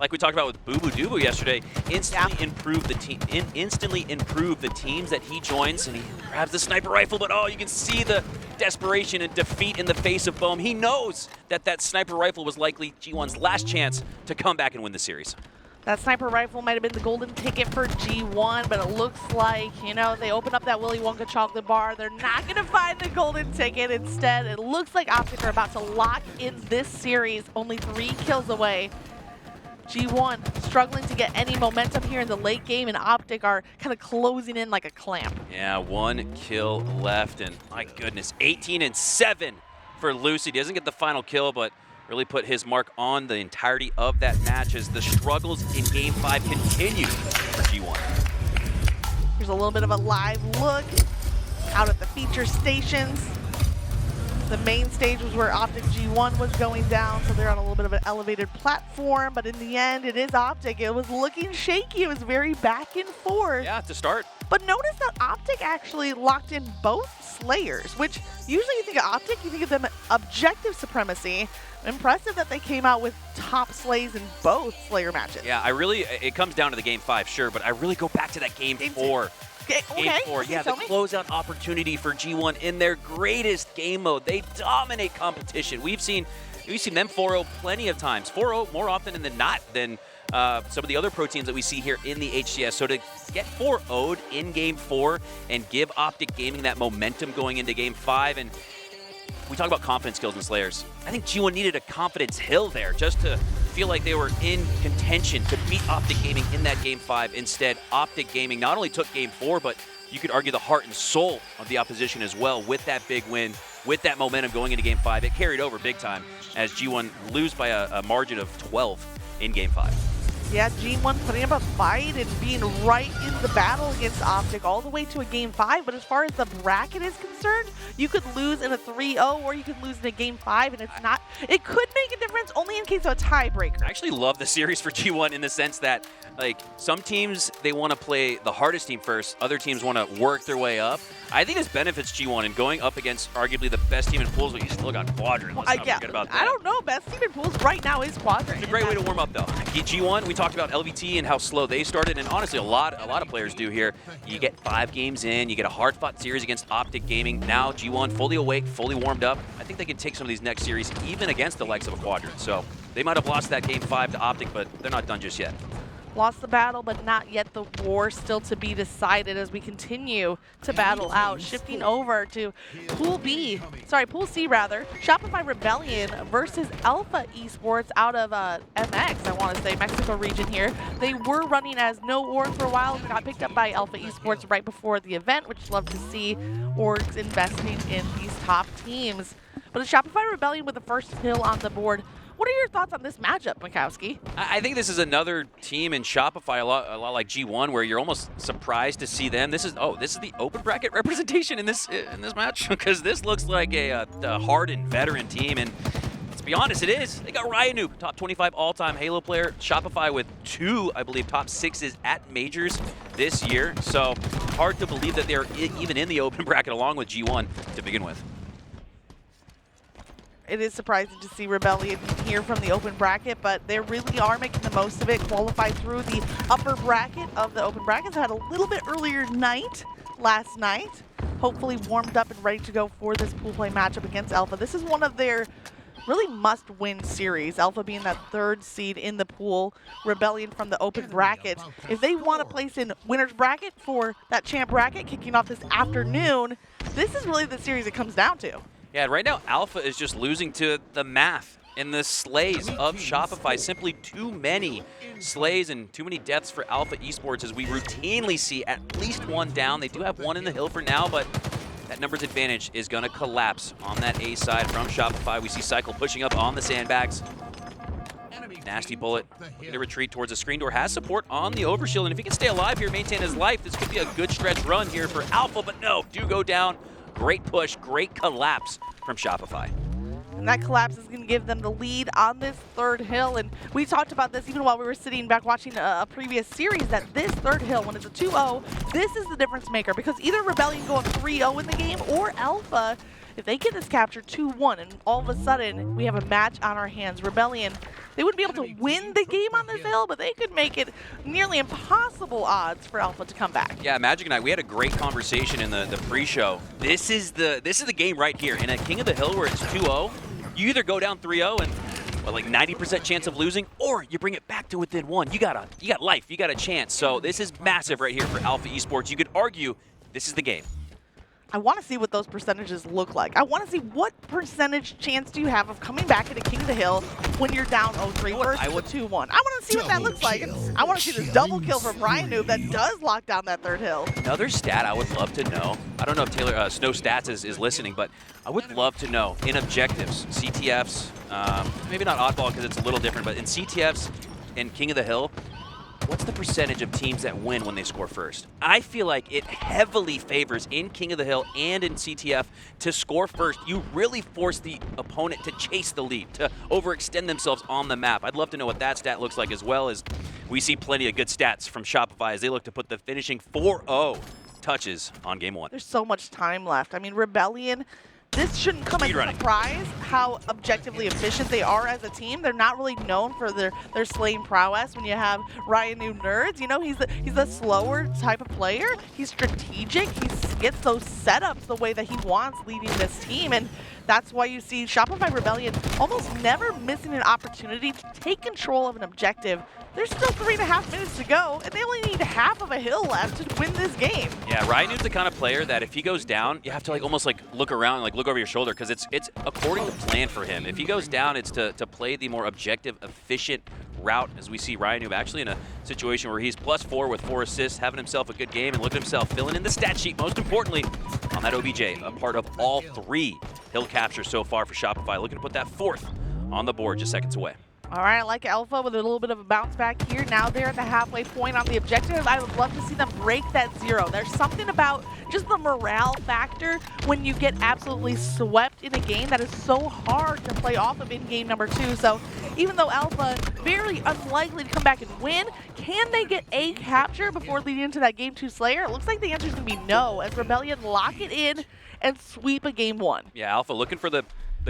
like we talked about with Boo Boo Doo yesterday, instantly improve the team, instantly improve the teams that he joins, and he grabs the sniper rifle, but you can see the desperation and defeat in the face of Boam. He knows that that sniper rifle was likely G1's last chance to come back and win the series. That sniper rifle might have been the golden ticket for G1, but it looks like, you know, they open up that Willy Wonka chocolate bar. They're not going to find the golden ticket. Instead, it looks like Optic are about to lock in this series, only 3 kills away. G1 struggling to get any momentum here in the late game, and Optic are kind of closing in like a clamp. Yeah, 1 kill left, and my goodness, 18-7 for Lucid. He doesn't get the final kill, but really put his mark on the entirety of that match as the struggles in Game 5 continue for G1. Here's a little bit of a live look out at the feature stations. The main stage was where Optic G1 was going down, so they're on a little bit of an elevated platform, but in the end, it is Optic. It was looking shaky. It was very back and forth. Yeah, to start. But notice that Optic actually locked in both Slayers, which usually you think of Optic, you think of them objective supremacy. Impressive that they came out with top slays in both Slayer matches. Yeah, it comes down to the Game 5, sure, but I really go back to that Game 4. Game 4, yeah, the closeout opportunity for G1 in their greatest game mode. They dominate competition. We've seen them 4-0 plenty of times. 4-0 more often than not than some of the other pro teams that we see here in the HCS. So to get 4-0'd in Game 4 and give Optic Gaming that momentum going into Game 5, and we talk about confidence kills and Slayers. I think G1 needed a confidence hill there just to feel like they were in contention to beat Optic Gaming in that Game 5. Instead, Optic Gaming not only took Game 4, but you could argue the heart and soul of the opposition as well with that big win, with that momentum going into Game 5. It carried over big time as G1 lose by a margin of 12 in Game 5. Yeah, G1 putting up a fight and being right in the battle against Optic all the way to a Game 5. But as far as the bracket is concerned, you could lose in a 3-0 or you could lose in a Game 5, and it's not. It could make a difference only in case of a tiebreaker. I actually love the series for G1 in the sense that, like, some teams, they want to play the hardest team first. Other teams want to work their way up. I think this benefits G1 in going up against arguably the best team in pools, but you still got Quadrant. Let's not forget about that. I don't know. Best team in pools right now is Quadrant. It's a great way to warm up, though. G1, we talked about LVT and how slow they started, and honestly, a lot of players do here. You get 5 games in, you get a hard-fought series against Optic Gaming. Now G1 fully awake, fully warmed up. I think they can take some of these next series, even against the likes of a Quadrant. So they might have lost that Game 5 to Optic, but they're not done just yet. Lost the battle, but not yet the war still to be decided as we continue to battle out. Shifting over to Pool C rather. Shopify Rebellion versus Alpha Esports out of MX, I want to say, Mexico region here. They were running as No Org for a while, got picked up by Alpha Esports right before the event, which love to see orgs investing in these top teams. But a Shopify Rebellion with the first kill on the board. What are your thoughts on this matchup, Mikowski? I think this is another team in Shopify, a lot like G1, where you're almost surprised to see them. This is the open bracket representation in this match, because this looks like a hardened veteran team, and let's be honest, it is. They got Rammyy, top 25 all-time Halo player. Shopify with 2, I believe, top 6s at majors this year, so hard to believe that they're even in the open bracket along with G1 to begin with. It is surprising to see Rebellion here from the open bracket, but they really are making the most of it, qualified through the upper bracket of the open brackets. Had a little bit earlier night last night. Hopefully warmed up and ready to go for this pool play matchup against Alpha. This is one of their really must-win series, Alpha being that 3rd seed in the pool, Rebellion from the open bracket. If they want to place in winner's bracket for that champ bracket kicking off this afternoon, this is really the series it comes down to. Yeah, right now Alpha is just losing to the math and the slays of Shopify. Simply too many slays and too many deaths for Alpha Esports, as we routinely see at least 1 down. They do have 1 in the hill for now, but that numbers advantage is going to collapse on that A side from Shopify. We see Cycle pushing up on the sandbags. Nasty bullet. Gonna retreat towards the screen door. Has support on the overshield, and if he can stay alive here, maintain his life, this could be a good stretch run here for Alpha, but no, do go down. Great push, great collapse from Shopify. And that collapse is going to give them the lead on this 3rd hill. And we talked about this even while we were sitting back watching a previous series, that this 3rd hill, when it's a 2-0, this is the difference maker. Because either Rebellion go up 3-0 in the game, or Alpha, if they get this capture 2-1, and all of a sudden we have a match on our hands. Rebellion, they wouldn't be able to win the game on this hill, but they could make it nearly impossible odds for Alpha to come back. Yeah, Magic and I, we had a great conversation in the pre-show. This is the game right here. In a King of the Hill where it's 2-0, you either go down 3-0 and like 90% chance of losing, or you bring it back to within 1. You got life, you got a chance. So this is massive right here for Alpha Esports. You could argue this is the game. I want to see what those percentages look like. I want to see what percentage chance do you have of coming back into King of the Hill when you're down 0-3 versus a 2-1. I want to see what that looks like. I want to see this double kill from RyAnoob that does lock down that third hill. Another stat I would love to know, I don't know if Taylor Snow Stats is listening, but I would love to know in objectives, CTFs, maybe not oddball because it's a little different, but in CTFs and King of the Hill, what's the percentage of teams that win when they score first? I feel like it heavily favors in King of the Hill and in CTF to score first. You really force the opponent to chase the lead, to overextend themselves on the map. I'd love to know what that stat looks like, as well as we see plenty of good stats from Shopify as they look to put the finishing 4-0 touches on game 1. There's so much time left. I mean, Rebellion, this shouldn't come as a surprise how objectively efficient they are as a team. They're not really known for their slaying prowess. When you have RyAnoob Nerds, you know, he's a slower type of player. He's strategic. He gets those setups the way that he wants leading this team. And that's why you see Shopify Rebellion almost never missing an opportunity to take control of an objective. There's still 3.5 minutes to go, and they only need half of a hill left to win this game. Yeah, RyAnoob's the kind of player that if he goes down, you have to almost look around, look over your shoulder, because it's according to plan for him. If he goes down, it's to play the more objective, efficient route, as we see RyAnoob actually in a situation where he's +4 with 4 assists, having himself a good game, and look at himself filling in the stat sheet, most importantly, on that OBJ, a part of all 3 hill captures so far for Shopify, looking to put that 4th on the board just seconds away. All right, I like Alpha with a little bit of a bounce back here. Now they're at the halfway point on the objective. I would love to see them break that 0. There's something about just the morale factor when you get absolutely swept in a game that is so hard to play off of in game number 2. So even though Alpha very unlikely to come back and win, can they get a capture before leading into that game 2 Slayer? It looks like the answer is going to be no, as Rebellion lock it in and sweep a game 1. Yeah, Alpha looking for the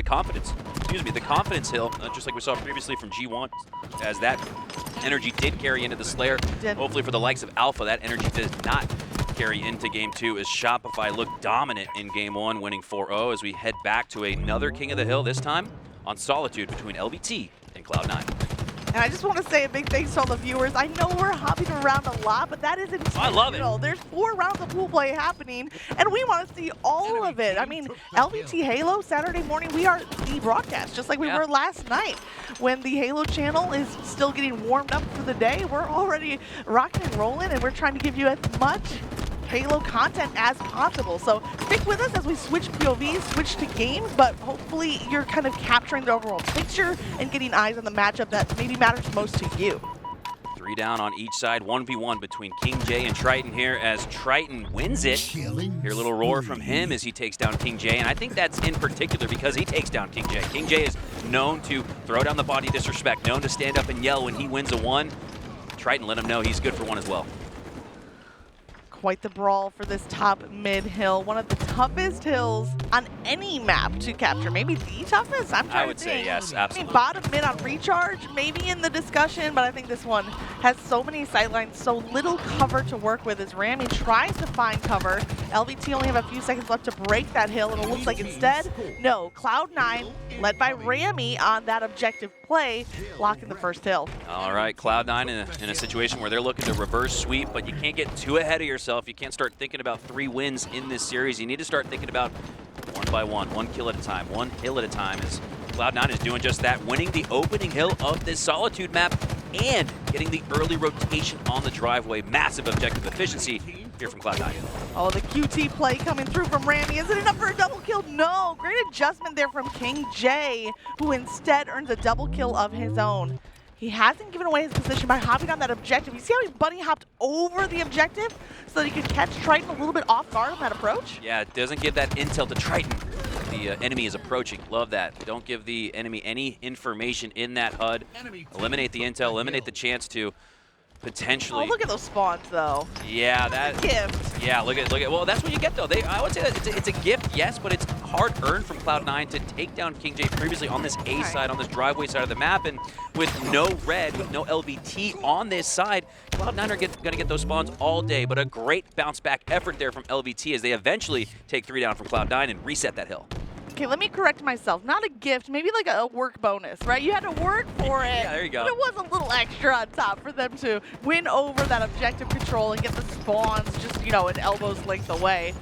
confidence, the confidence hill, just like we saw previously from G1, as that energy did carry into the Slayer. Hopefully for the likes of Alpha, that energy does not carry into game 2, as Shopify looked dominant in game 1, winning 4-0, as we head back to another King of the Hill, this time on Solitude between LVT and Cloud9. And I just want to say a big thanks to all the viewers. I know we're hopping around a lot, but that is intentional. I love it. There's 4 rounds of pool play happening, and we want to see all of it. I mean, LVT Halo, Saturday morning, we are the broadcast, just like we were last night. When the Halo channel is still getting warmed up for the day, we're already rocking and rolling, and we're trying to give you as much Halo content as possible. So stick with us as we switch POVs, switch to games, but hopefully you're kind of capturing the overall picture and getting eyes on the matchup that maybe matters most to you. 3 down on each side, 1v1 between KingJay and Triton here, as Triton wins it. Hear a little roar from him as he takes down KingJay, and I think that's in particular because he takes down KingJay. KingJay is known to throw down the body disrespect, known to stand up and yell when he wins a 1. Triton let him know he's good for 1 as well. Quite the brawl for this top mid hill. One of the toughest hills on any map to capture. Maybe the toughest? I would say yes, absolutely. I mean, bottom mid on recharge, maybe in the discussion, but I think this one has so many sidelines, so little cover to work with as Rammyy tries to find cover. LVT only have a few seconds left to break that hill, and it looks like instead, no, Cloud9, led by Rammyy on that objective play, blocking the first hill. All right, Cloud9 in a situation where they're looking to reverse sweep, but you can't get too ahead of yourself. You can't start thinking about 3 wins in this series. You need to start thinking about 1 by 1, 1 kill at a time, 1 hill at a time, as Cloud9 is doing just that, winning the opening hill of this Solitude map and getting the early rotation on the driveway. Massive objective efficiency here from Cloud9. Oh, the QT play coming through from Rammyy. Is it enough for a double kill? No. Great adjustment there from KingJay, who instead earns a double kill of his own. He hasn't given away his position by hopping on that objective. You see how he bunny hopped over the objective so that he could catch Triton a little bit off guard on that approach? Yeah, it doesn't give that intel to Triton. The enemy is approaching. Love that. Don't give the enemy any information in that HUD. Eliminate the intel, eliminate the chance to potentially. Oh, look at those spawns, though. Yeah, that gift. Yeah, look at. Well, that's what you get though. I would say that it's a gift, yes, but it's hard earned from Cloud9 to take down KingJay previously on this A side, on this driveway side of the map, and with no red, with no LVT on this side, Cloud9 are going to get those spawns all day. But a great bounce back effort there from LVT as they eventually take 3 down from Cloud9 and reset that hill. Okay, let me correct myself. Not a gift, maybe like a work bonus, right? You had to work for it. Yeah, there you go. But it was a little extra on top for them to win over that objective control and get the spawns just, you know, an elbow's length away.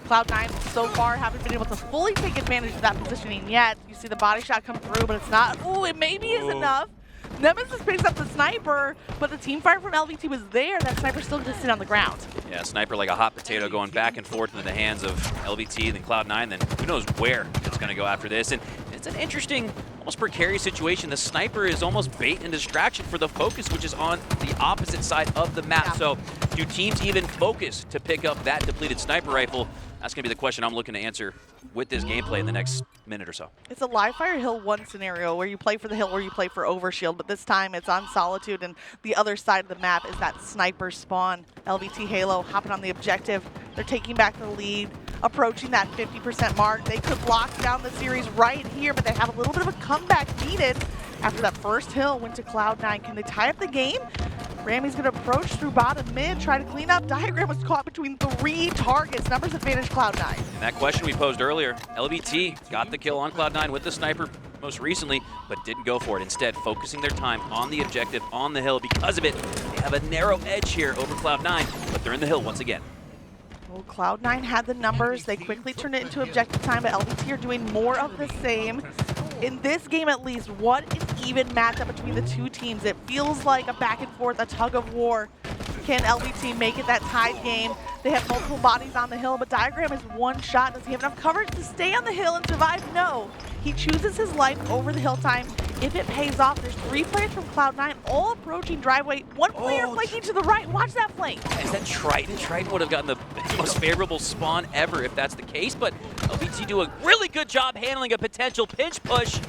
Cloud9 so far haven't been able to fully take advantage of that positioning yet. You see the body shot come through, but it's not. Ooh, it maybe is enough. Nemassist picks up the sniper, but the team fire from LVT was there. That sniper's still just sitting on the ground. Yeah, sniper like a hot potato going back and forth into the hands of LVT, then Cloud9, then who knows where it's going to go after this. And it's an interesting, almost precarious situation. The sniper is almost bait and distraction for the focus, which is on the opposite side of the map. Yeah. So do teams even focus to pick up that depleted sniper rifle? That's going to be the question I'm looking to answer with this gameplay in the next minute or so. It's a live fire hill 1 scenario where you play for the hill or you play for overshield, but this time it's on Solitude, and the other side of the map is that sniper spawn. LVT Halo hopping on the objective. They're taking back the lead, approaching that 50% mark. They could lock down the series right here, but they have a little bit of a comeback needed after that first hill went to Cloud9. Can they tie up the game? Rammy's going to approach through bottom mid, try to clean up. Diagram was caught between 3 targets. Numbers advantage Cloud9. And that question we posed earlier, LVT got the kill on Cloud9 with the sniper most recently, but didn't go for it. Instead, focusing their time on the objective, on the hill. Because of it, they have a narrow edge here over Cloud9, but they're in the hill once again. Well, Cloud9 had the numbers. They quickly turned it into objective time, but LVT are doing more of the same. In this game, at least, what an even matchup between the two teams. It feels like a back and forth, a tug of war. Can LVT make it that tied game? They have multiple bodies on the hill, but Diagram is one shot. Does he have enough coverage to stay on the hill and survive? No. He chooses his life over the hill time. If it pays off, there's 3 players from Cloud9 all approaching driveway. 1 player flanking to the right. Watch that flank. Is that Triton? Triton would have gotten the most favorable spawn ever if that's the case, but LVT do a really good job handling a potential pinch push.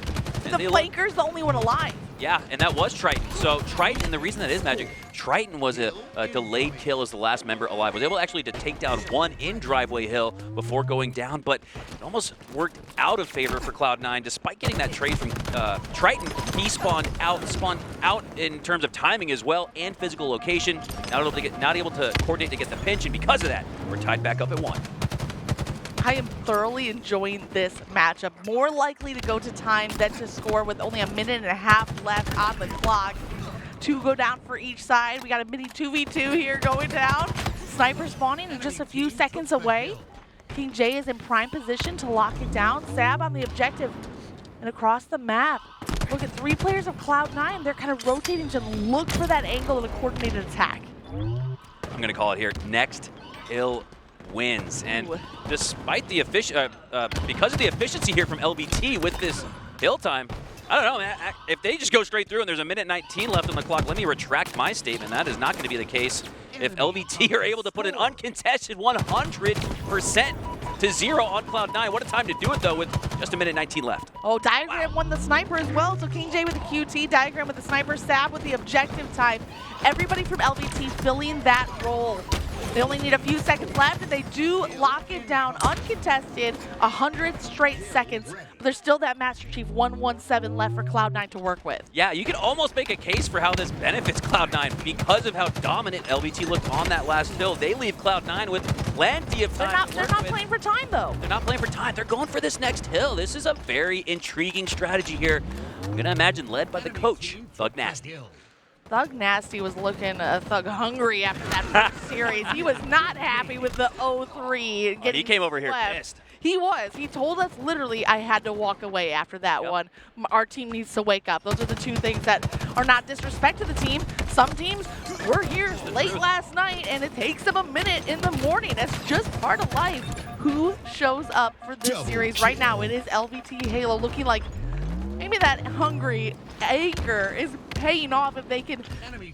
The flanker's the only one alive. Yeah, and that was Triton. So Triton, the reason that is magic, Triton was a delayed kill as the last member alive. Was able actually to take down 1 in driveway hill before going down, but it almost worked out of favor for Cloud9. Despite getting that trade from Triton, he spawned out in terms of timing as well and physical location. Not able to coordinate to get the pinch, and because of that, we're tied back up at 1. I am thoroughly enjoying this matchup. More likely to go to time than to score with only a minute and a half left on the clock. 2 go down for each side. We got a mini 2v2 here going down. Sniper spawning in just a few seconds away. KingJay is in prime position to lock it down. Sab on the objective and across the map. Look at 3 players of Cloud9. They're kind of rotating to look for that angle of a coordinated attack. I'm going to call it here. Next hill wins. And despite the because of the efficiency here from LVT with this hill time, I don't know, man. If they just go straight through and there's a minute 19 left on the clock, let me retract my statement. That is not going to be the case if LVT are able to put an uncontested 100% to 0 on Cloud9. What a time to do it, though, with just a minute 19 left. Oh, Diagram won the sniper as well. So KingJay with the QT, Diagram with the sniper, Sab with the objective time. Everybody from LVT filling that role. They only need a few seconds left, and they do lock it down uncontested, 100 straight seconds. But there's still that Master Chief 117 left for Cloud9 to work with. Yeah, you can almost make a case for how this benefits Cloud9 because of how dominant LVT looked on that last hill. They leave Cloud9 with plenty of time. They're not playing for time, though. They're not playing for time. They're going for this next hill. This is a very intriguing strategy here. I'm going to imagine led by the coach, Thug Nasty. Thug Nasty was looking thug hungry after that first series. He was not happy with the 0-3. He came over here swept. pissed. He was. He told us literally, I had to walk away after that one. Our team needs to wake up. Those are the 2 things that are not disrespect to the team. Some teams were here late last night, and it takes them a minute in the morning. That's just part of life. Who shows up for this series right now? It is LVT Halo, looking like maybe that hungry anger is paying off if they can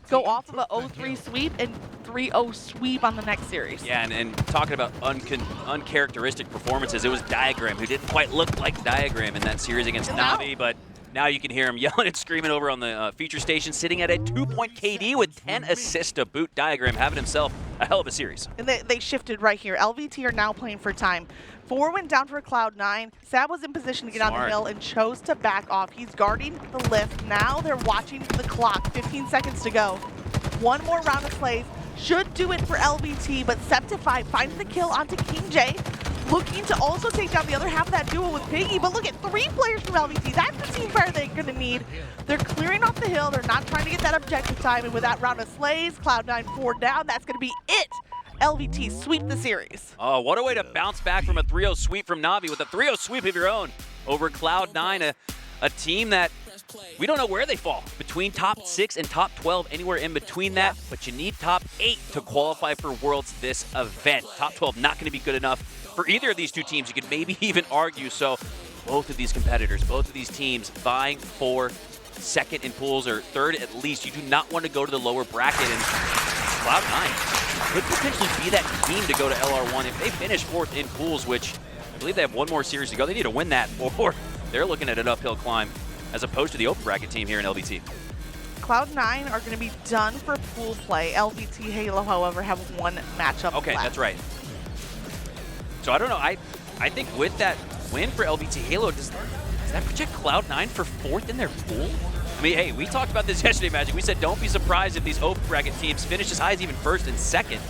go off of a 0-3 sweep and 3-0 sweep on the next series. Yeah, and talking about uncharacteristic performances, it was Diagram who didn't quite look like Diagram in that series against NaVi, but now you can hear him yelling and screaming over on the feature station, sitting at a 2-point KD with 10 assists to boot. Diagram having himself a hell of a series. And they shifted right here. LVT are now playing for time. 4 went down for Cloud9. Sab was in position to get on the hill and chose to back off. He's guarding the lift. Now they're watching the clock. 15 seconds to go. 1 more round of plays. Should do it for LVT, but Sceptify finds the kill onto KingJay. looking to also take down the other half of that duo with Piggy. But look at 3 players from LVT. That's the team fire they're going to need. They're clearing off the hill. They're not trying to get that objective time. And with that round of slays, Cloud9 4 down, that's going to be it. LVT sweep the series. Oh, what a way to bounce back from a 3-0 sweep from NaVi with a 3-0 sweep of your own over Cloud9, a team that we don't know where they fall. Between top 6 and top 12, anywhere in between that, but you need top 8 to qualify for Worlds this event. Top 12 not going to be good enough for either of these two teams. You could maybe even argue. So both of these competitors, both of these teams vying for second in pools or third at least. You do not want to go to the lower bracket, and Cloud9 could potentially be that team to go to LR1 if they finish 4th in pools, which I believe they have one more series to go. They need to win that, or they're looking at an uphill climb as opposed to the open bracket team here in LVT. Cloud9 are going to be done for pool play. LVT Halo, however, have one matchup Okay, left. that's right. So I don't know. I think with that win for LVT Halo, does that project Cloud9 for 4th in their pool? I mean, hey, we talked about this yesterday, Magic. We said don't be surprised if these open bracket teams finish as high as even 1st and 2nd.